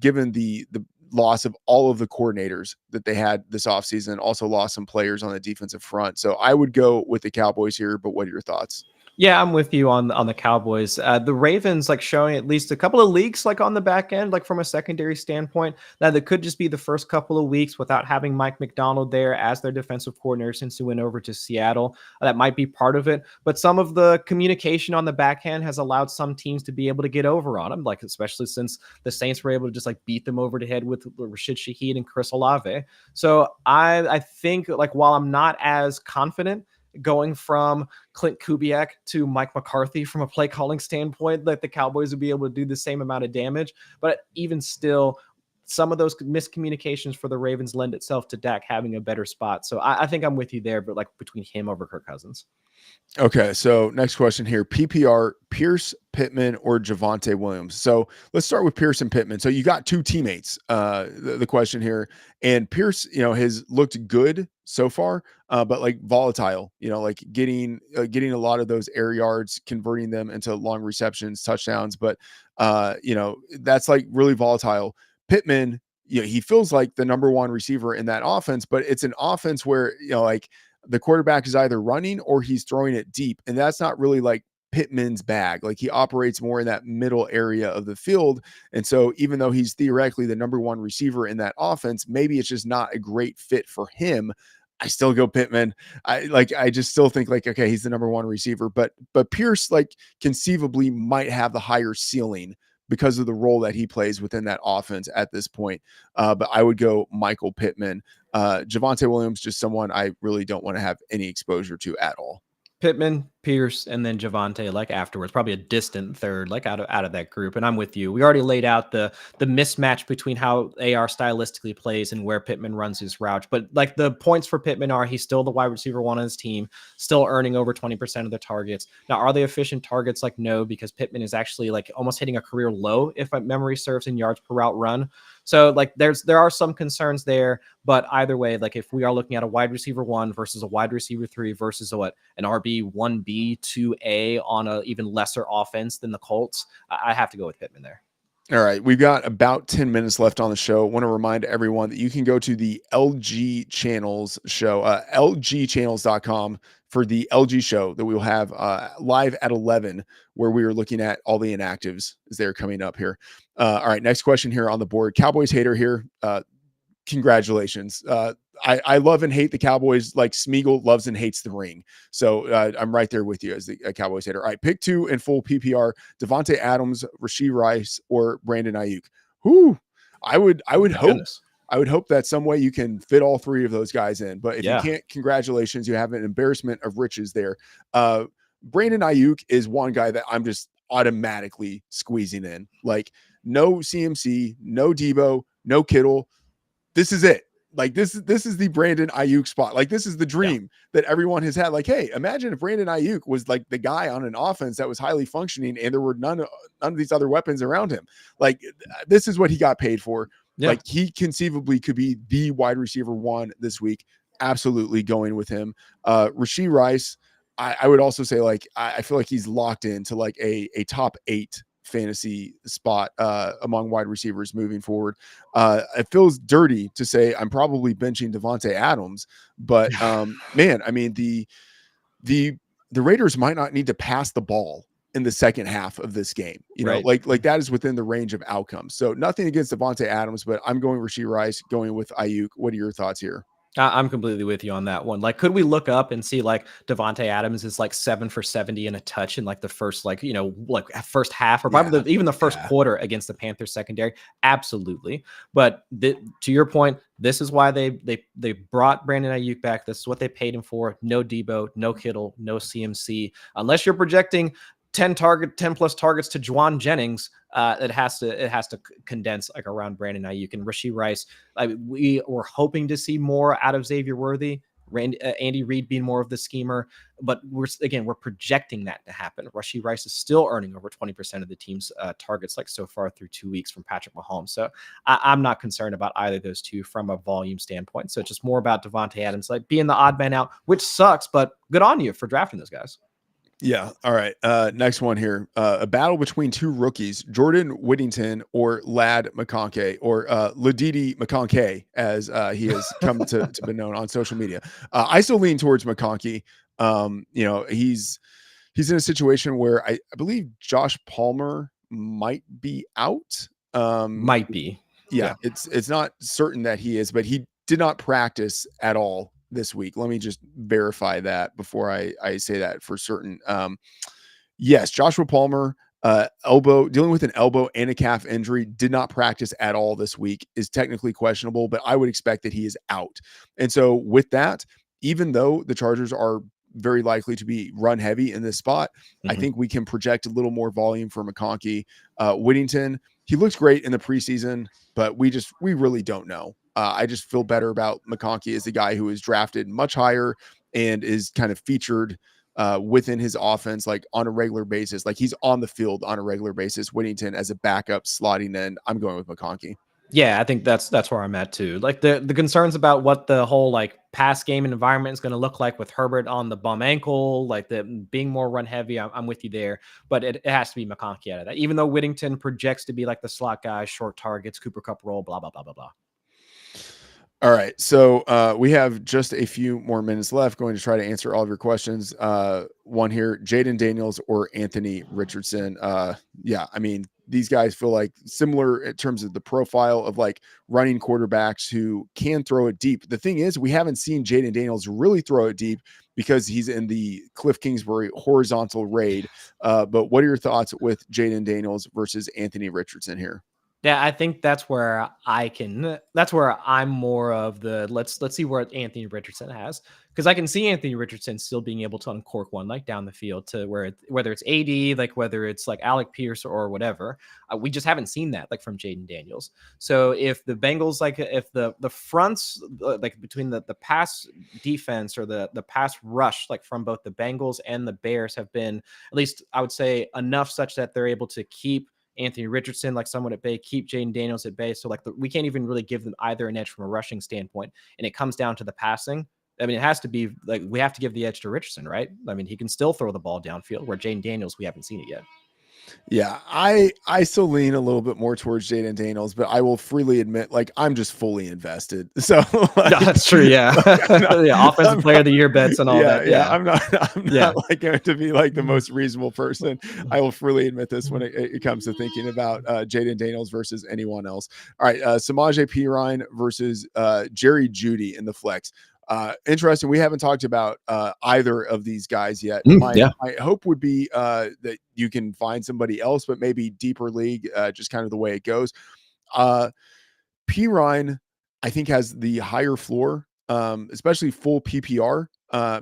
S1: given the loss of all of the coordinators that they had this offseason, also lost some players on the defensive front. So I would go with the Cowboys here, but what are your thoughts?
S2: Yeah, I'm with you on the Cowboys. The Ravens like showing at least a couple of leaks like on the back end, like from a secondary standpoint. Now that could just be the first couple of weeks without having Mike McDonald there as their defensive coordinator since he went over to Seattle. That might be part of it. But some of the communication on the back end has allowed some teams to be able to get over on them, like especially since the Saints were able to just like beat them over the head with Rashid Shaheed and Chris Olave. So I think like while I'm not as confident going from Clint Kubiak to Mike McCarthy from a play calling standpoint, that the Cowboys would be able to do the same amount of damage. But even still, some of those miscommunications for the Ravens lend itself to Dak having a better spot. So I think I'm with you there, but like between him over Kirk Cousins.
S1: Okay, so next question here. PPR, Pierce, Pittman, or Javonte Williams? So let's start with Pierce and Pittman. So you got 2 teammates, the question here. And Pierce, has looked good so far, but like volatile, like getting a lot of those air yards, converting them into long receptions, touchdowns. But, that's like really volatile. Pittman, he feels like the number one receiver in that offense, but it's an offense where, like the quarterback is either running or he's throwing it deep. And that's not really like Pittman's bag. Like he operates more in that middle area of the field. And so even though he's theoretically the number one receiver in that offense, maybe it's just not a great fit for him. I still go Pittman. I just still think like, okay, he's the number one receiver, but Pierce like conceivably might have the higher ceiling because of the role that he plays within that offense at this point. But I would go Michael Pittman. Javonte Williams, just someone I really don't want to have any exposure to at all.
S2: Pittman, Pierce, and then Javonte like afterwards, probably a distant third, like out of that group. And I'm with you. We already laid out the mismatch between how AR stylistically plays and where Pittman runs his route. But like the points for Pittman are he's still the wide receiver one on his team, still earning over 20% of the targets. Now, are they efficient targets? Like no, because Pittman is actually like almost hitting a career low, if my memory serves, in yards per route run. So like there are some concerns there, but either way, like if we are looking at a wide receiver 1 versus a wide receiver 3 versus an RB 1B 2A on a even lesser offense than the Colts, I have to go with Pittman there.
S1: All right, we've got about 10 minutes left on the show. I want to remind everyone that you can go to the LG Channels show, lgchannels.com, for the LG show that we will have live at 11, where we are looking at all the inactives as they're coming up here. All right, next question here on the board. Cowboys hater here. Congratulations. I love and hate the Cowboys like Smeagol loves and hates the ring. So I'm right there with you as the Cowboys hater. All right, pick 2 in full PPR: Devontae Adams, Rashee Rice, or Brandon Ayuk. Whoo! I would hope that some way you can fit all 3 of those guys in. But if you can't, congratulations, you have an embarrassment of riches there. Brandon Ayuk is one guy that I'm just automatically squeezing in. Like no CMC, no Debo, no Kittle. This is it. Like this is the Brandon Ayuk spot. Like this is the dream that everyone has had. Like, hey, imagine if Brandon Ayuk was like the guy on an offense that was highly functioning and there were none of these other weapons around him. Like this is what he got paid for. Yeah. Like he conceivably could be the wide receiver 1 this week. Absolutely going with him. Rashee Rice, I would also say like I feel like he's locked into like a top 8 fantasy spot among wide receivers moving forward. It feels dirty to say I'm probably benching Devontae Adams, but man, I mean the Raiders might not need to pass the ball in the second half of this game. You know, like that is within the range of outcomes. So nothing against Devontae Adams, but I'm going Rashee Rice, going with Ayuk. What are your thoughts here?
S2: I'm completely with you on that one. Like, could we look up and see like Devontae Adams is like 7 for 70 and a touch in like the first, like, like first half or probably even the first quarter against the Panthers secondary? Absolutely. But to your point, this is why they brought Brandon Ayuk back. This is what they paid him for. No Debo, no Kittle, no CMC. Unless you're projecting 10 plus targets to Juwan Jennings, it has to condense like around Brandon Ayuk and Rashee Rice. We were hoping to see more out of Xavier Worthy, Andy Reid being more of the schemer, but we're projecting that to happen. Rashee Rice is still earning over 20% of the team's targets, like so far through 2 weeks from Patrick Mahomes. So I'm not concerned about either of those two from a volume standpoint. So it's just more about Devontae Adams, like being the odd man out, which sucks, but good on you for drafting those guys.
S1: Yeah. All right. Next one here. A battle between 2 rookies, Jordan Whittington or Lad McConkey, or Ladidi McConkey, as he has come to be known on social media. I still lean towards McConkey. He's in a situation where I believe Josh Palmer might be out.
S2: Might be.
S1: Yeah. It's not certain that he is, but he did not practice at all this week. Let me just verify that before I say that for certain. Yes, Joshua Palmer, dealing with an elbow and a calf injury, did not practice at all this week, is technically questionable, but I would expect that he is out. And so with that, even though the Chargers are very likely to be run heavy in this spot, I think we can project a little more volume for McConkey. Whittington, he looks great in the preseason, but we really don't know. I just feel better about McConkey as a guy who is drafted much higher and is kind of featured within his offense, like on a regular basis. Like he's on the field on a regular basis. Whittington as a backup slotting in. I'm going with McConkey.
S2: Yeah, I think that's where I'm at too. Like the concerns about what the whole like pass game and environment is going to look like with Herbert on the bum ankle, like the being more run heavy. I'm with you there, but it has to be McConkey out of that. Even though Whittington projects to be like the slot guy, short targets, Cooper Cup role, blah blah blah blah blah.
S1: All right. So we have just a few more minutes left, going to try to answer all of your questions. One here, Jaden Daniels or Anthony Richardson. Yeah, I mean, these guys feel like similar in terms of the profile of like running quarterbacks who can throw it deep. The thing is, we haven't seen Jaden Daniels really throw it deep because he's in the Cliff Kingsbury horizontal raid. But what are your thoughts with Jaden Daniels versus Anthony Richardson here?
S2: Yeah, I think that's where that's where I'm more of the let's see what Anthony Richardson has, because I can see Anthony Richardson still being able to uncork one like down the field to whether it's AD, like whether it's like Alec Pierce or whatever. We just haven't seen that like from Jaden Daniels. So if the Bengals, like if the fronts like between the pass defense or the pass rush like from both the Bengals and the Bears have been, at least I would say, enough such that they're able to keep Anthony Richardson like somewhat at bay, keep Jaden Daniels at bay. So like we can't even really give them either an edge from a rushing standpoint. And it comes down to the passing. I mean, it has to be like we have to give the edge to Richardson, right? I mean, he can still throw the ball downfield, where Jaden Daniels, we haven't seen it yet.
S1: Yeah, I still lean a little bit more towards Jaden Daniels, but I will freely admit, like, I'm just fully invested. So like,
S2: no, that's true. Yeah. Yeah. Offensive player of the year bets and all that.
S1: Yeah.
S2: Yeah.
S1: I'm not like going to be like the most reasonable person. I will freely admit this when it comes to thinking about Jaden Daniels versus anyone else. All right. Samaje Perine versus Jerry Jeudy in the flex. Interesting. We haven't talked about either of these guys yet. My hope would be that you can find somebody else, but maybe deeper league, just kind of the way it goes. Perine, I think, has the higher floor, especially full PPR,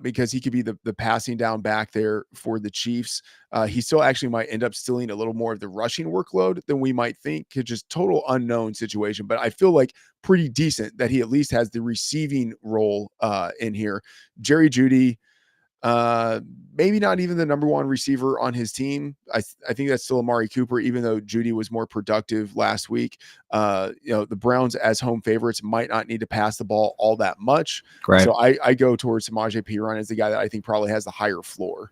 S1: because he could be the passing down back there for the Chiefs. He still actually might end up stealing a little more of the rushing workload than we might think. Just total unknown situation, but I feel like pretty decent that he at least has the receiving role in here. Jerry Jeudy, maybe not even the number one receiver on his team. I think that's still Amari Cooper, even though Jeudy was more productive last week. The Browns as home favorites might not need to pass the ball all that much.
S2: Right.
S1: So I go towards Samaje Perine as the guy that I think probably has the higher floor.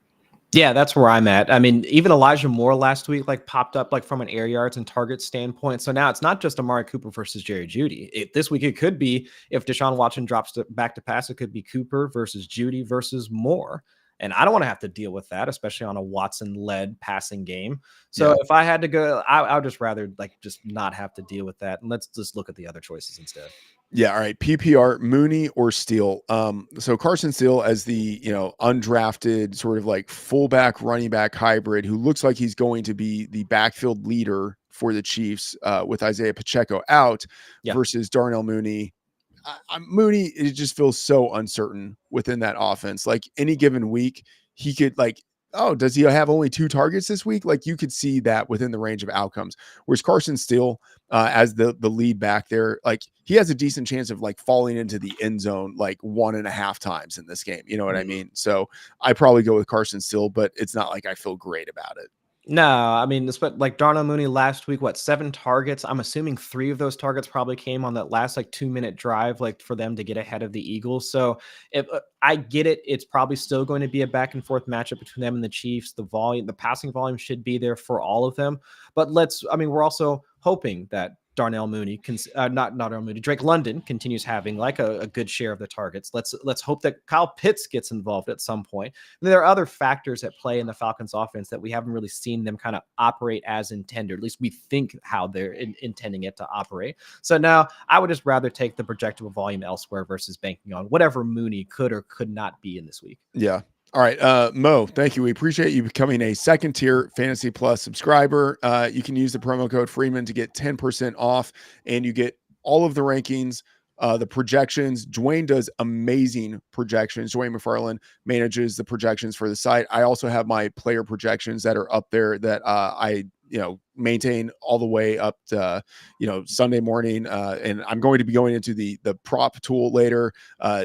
S2: Yeah, that's where I'm at. I mean, even Elijah Moore last week like popped up like from an air yards and target standpoint. So now it's not just Amari Cooper versus Jerry Jeudy. This week it could be, if Deshaun Watson drops back to pass, it could be Cooper versus Jeudy versus Moore. And I don't want to have to deal with that, especially on a Watson-led passing game. So if I had to go, I would just rather like just not have to deal with that. And let's just look at the other choices instead.
S1: Yeah. All right. PPR, Mooney or Steele. So Carson Steele as the, undrafted sort of like fullback running back hybrid who looks like he's going to be the backfield leader for the Chiefs with Isaiah Pacheco out versus Darnell Mooney. Mooney, it just feels so uncertain within that offense. Like any given week, he could does he have only 2 targets this week? Like you could see that within the range of outcomes. Whereas Carson Steele, as the lead back there, like he has a decent chance of like falling into the end zone like 1.5 times in this game. You know what I mean? So I probably go with Carson Steele, but it's not like I feel great about it.
S2: No, I mean, like Darnell Mooney last week, 7 targets? I'm assuming 3 of those targets probably came on that last like 2-minute drive, like for them to get ahead of the Eagles. So if I get it, it's probably still going to be a back and forth matchup between them and the Chiefs. The passing volume should be there for all of them. But we're also hoping that Darnell Mooney, not Darnell Mooney, Drake London continues having like a good share of the targets. Let's hope that Kyle Pitts gets involved at some point. And there are other factors at play in the Falcons offense that we haven't really seen them kind of operate as intended. At least we think how they're intending it to operate. So now I would just rather take the projectable volume elsewhere versus banking on whatever Mooney could or could not be in this week.
S1: Yeah. All right. Mo, thank you. We appreciate you becoming a second tier Fantasy Plus subscriber. You can use the promo code Freedman to get 10% off, and you get all of the rankings, the projections. Dwayne does amazing projections. Dwayne McFarland manages the projections for the site. I also have my player projections that are up there that I maintain all the way up to, Sunday morning. And I'm going to be going into the prop tool later,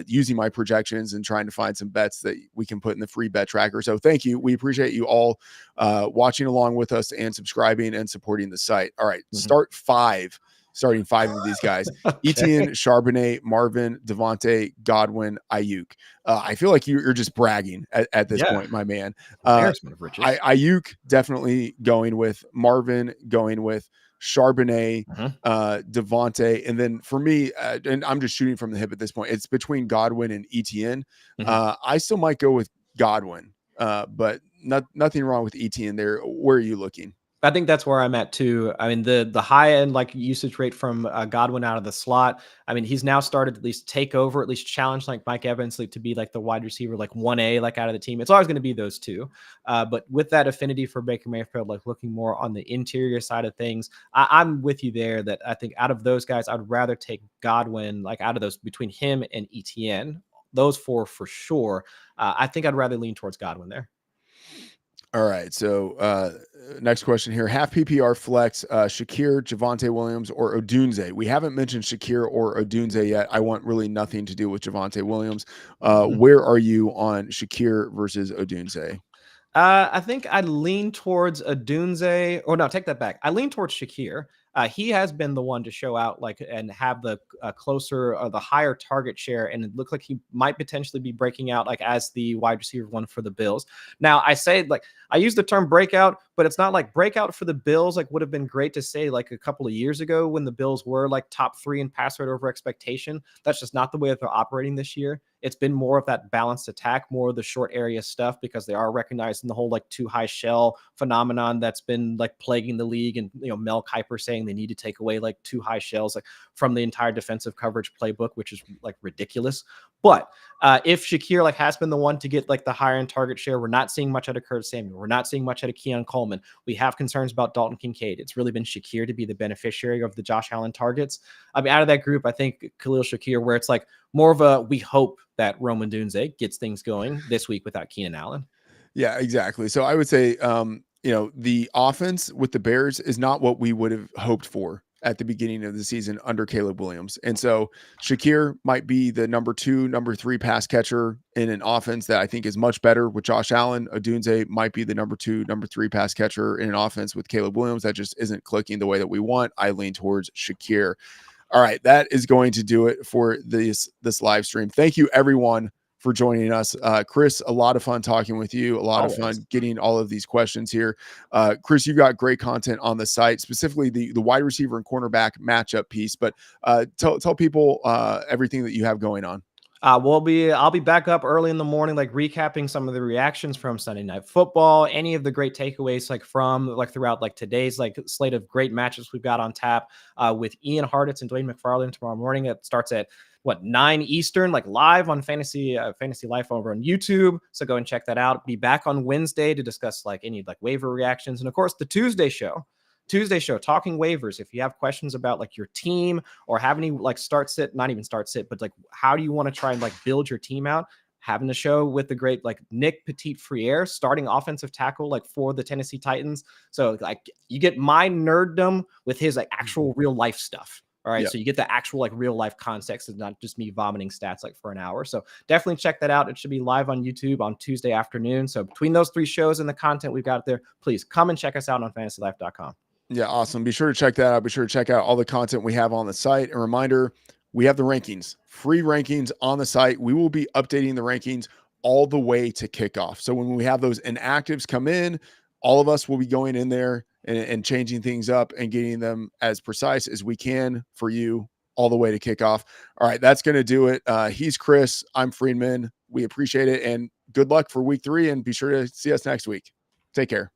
S1: using my projections and trying to find some bets that we can put in the free bet tracker. So thank you. We appreciate you all watching along with us and subscribing and supporting the site. All right. Start 5 starting 5 of these guys.
S2: Okay.
S1: Etienne, Charbonnet, Marvin, Devontae, Godwin, Ayuk. I feel like you're just bragging at this point, my man.
S2: Embarrassment of riches.
S1: Ayuk definitely going with Marvin, going with Charbonnet, Devontae, and then for me, and I'm just shooting from the hip at this point, it's between Godwin and Etienne. I still might go with Godwin, but nothing wrong with Etienne there. Where are you looking?
S2: I think that's where I'm at too. I mean, the high end like usage rate from Godwin out of the slot. I mean, he's now started to at least take over, at least challenge like Mike Evans like, to be like the wide receiver, like 1A, like out of the team. It's always going to be those two. But with that affinity for Baker Mayfield, like looking more on the interior side of things, I'm with you there that I think out of those guys, I'd rather take Godwin, like out of those between him and Etienne, those four for sure. I think I'd rather lean towards Godwin there.
S1: All right. So next question here. Half PPR flex, Shakir, Javonte Williams, or Odunze. We haven't mentioned Shakir or Odunze yet. I want really nothing to do with Javonte Williams. Where are you on Shakir versus Odunze?
S2: I think I'd lean towards Odunze. Or no, take that back. I lean towards Shakir. He has been the one to show out like and have the closer the higher target share, and it looks like he might potentially be breaking out like as the wide receiver one for the Bills. Now I say like I use the term breakout, but it's not like breakout for the Bills like would have been great to say like a couple of years ago when the Bills were like top 3 in pass rate over expectation. That's just not the way that they're operating this year. It's been more of that balanced attack, more of the short area stuff, because they are recognizing the whole like too high shell phenomenon that's been like plaguing the league. And, you know, Mel Kiper saying they need to take away like too high shells like from the entire defensive coverage playbook, which is like ridiculous. But if Shakir like has been the one to get like the higher end target share, we're not seeing much out of Curtis Samuel. We're not seeing much out of Keon Coleman. We have concerns about Dalton Kincaid. It's really been Shakir to be the beneficiary of the Josh Allen targets. I mean, out of that group, I think Khalil Shakir, where it's like more of a, we hope that Roman Dunze gets things going this week without Keenan Allen.
S1: Yeah, exactly. So I would say, you know, the offense with the Bears is not what we would have hoped for at the beginning of the season under Caleb Williams. And so Shakir might be the number 2, number 3 pass catcher in an offense that I think is much better with Josh Allen. Odunze might be the number 2, number 3 pass catcher in an offense with Caleb Williams that just isn't clicking the way that we want. I lean towards Shakir. All right, that is going to do it for this live stream. Thank you, everyone, for joining us. Chris, a lot of fun talking with you. A lot of fun getting all of these questions here. Chris, you've got great content on the site, specifically the wide receiver and cornerback matchup piece. But tell people everything that you have going on.
S2: I'll be back up early in the morning, like recapping some of the reactions from Sunday Night Football, any of the great takeaways, like from like throughout like today's like slate of great matches we've got on tap with Ian Hartitz and Dwayne McFarland tomorrow morning. It starts at 9 Eastern, like live on FantasyLife over on YouTube. So go and check that out. Be back on Wednesday to discuss like any like waiver reactions, and of course the Tuesday show, talking waivers. If you have questions about like your team or have any like not even start sit, but like how do you want to try and like build your team out, having the show with the great like Nick Petit-Frere, starting offensive tackle like for the Tennessee Titans. So like you get my nerddom with his like actual real life stuff. All right. Yep. So you get the actual like real life context and not just me vomiting stats like for an hour. So definitely check that out. It should be live on YouTube on Tuesday afternoon. So between those 3 shows and the content we've got there, please come and check us out on FantasyLife.com.
S1: Yeah, awesome. Be sure to check that out. Be sure to check out all the content we have on the site. A reminder, we have the rankings, free rankings on the site. We will be updating the rankings all the way to kickoff. So when we have those inactives come in, all of us will be going in there and changing things up and getting them as precise as we can for you all the way to kickoff. All right, that's going to do it. He's Chris. I'm Freedman. We appreciate it. And good luck for week 3. And be sure to see us next week. Take care.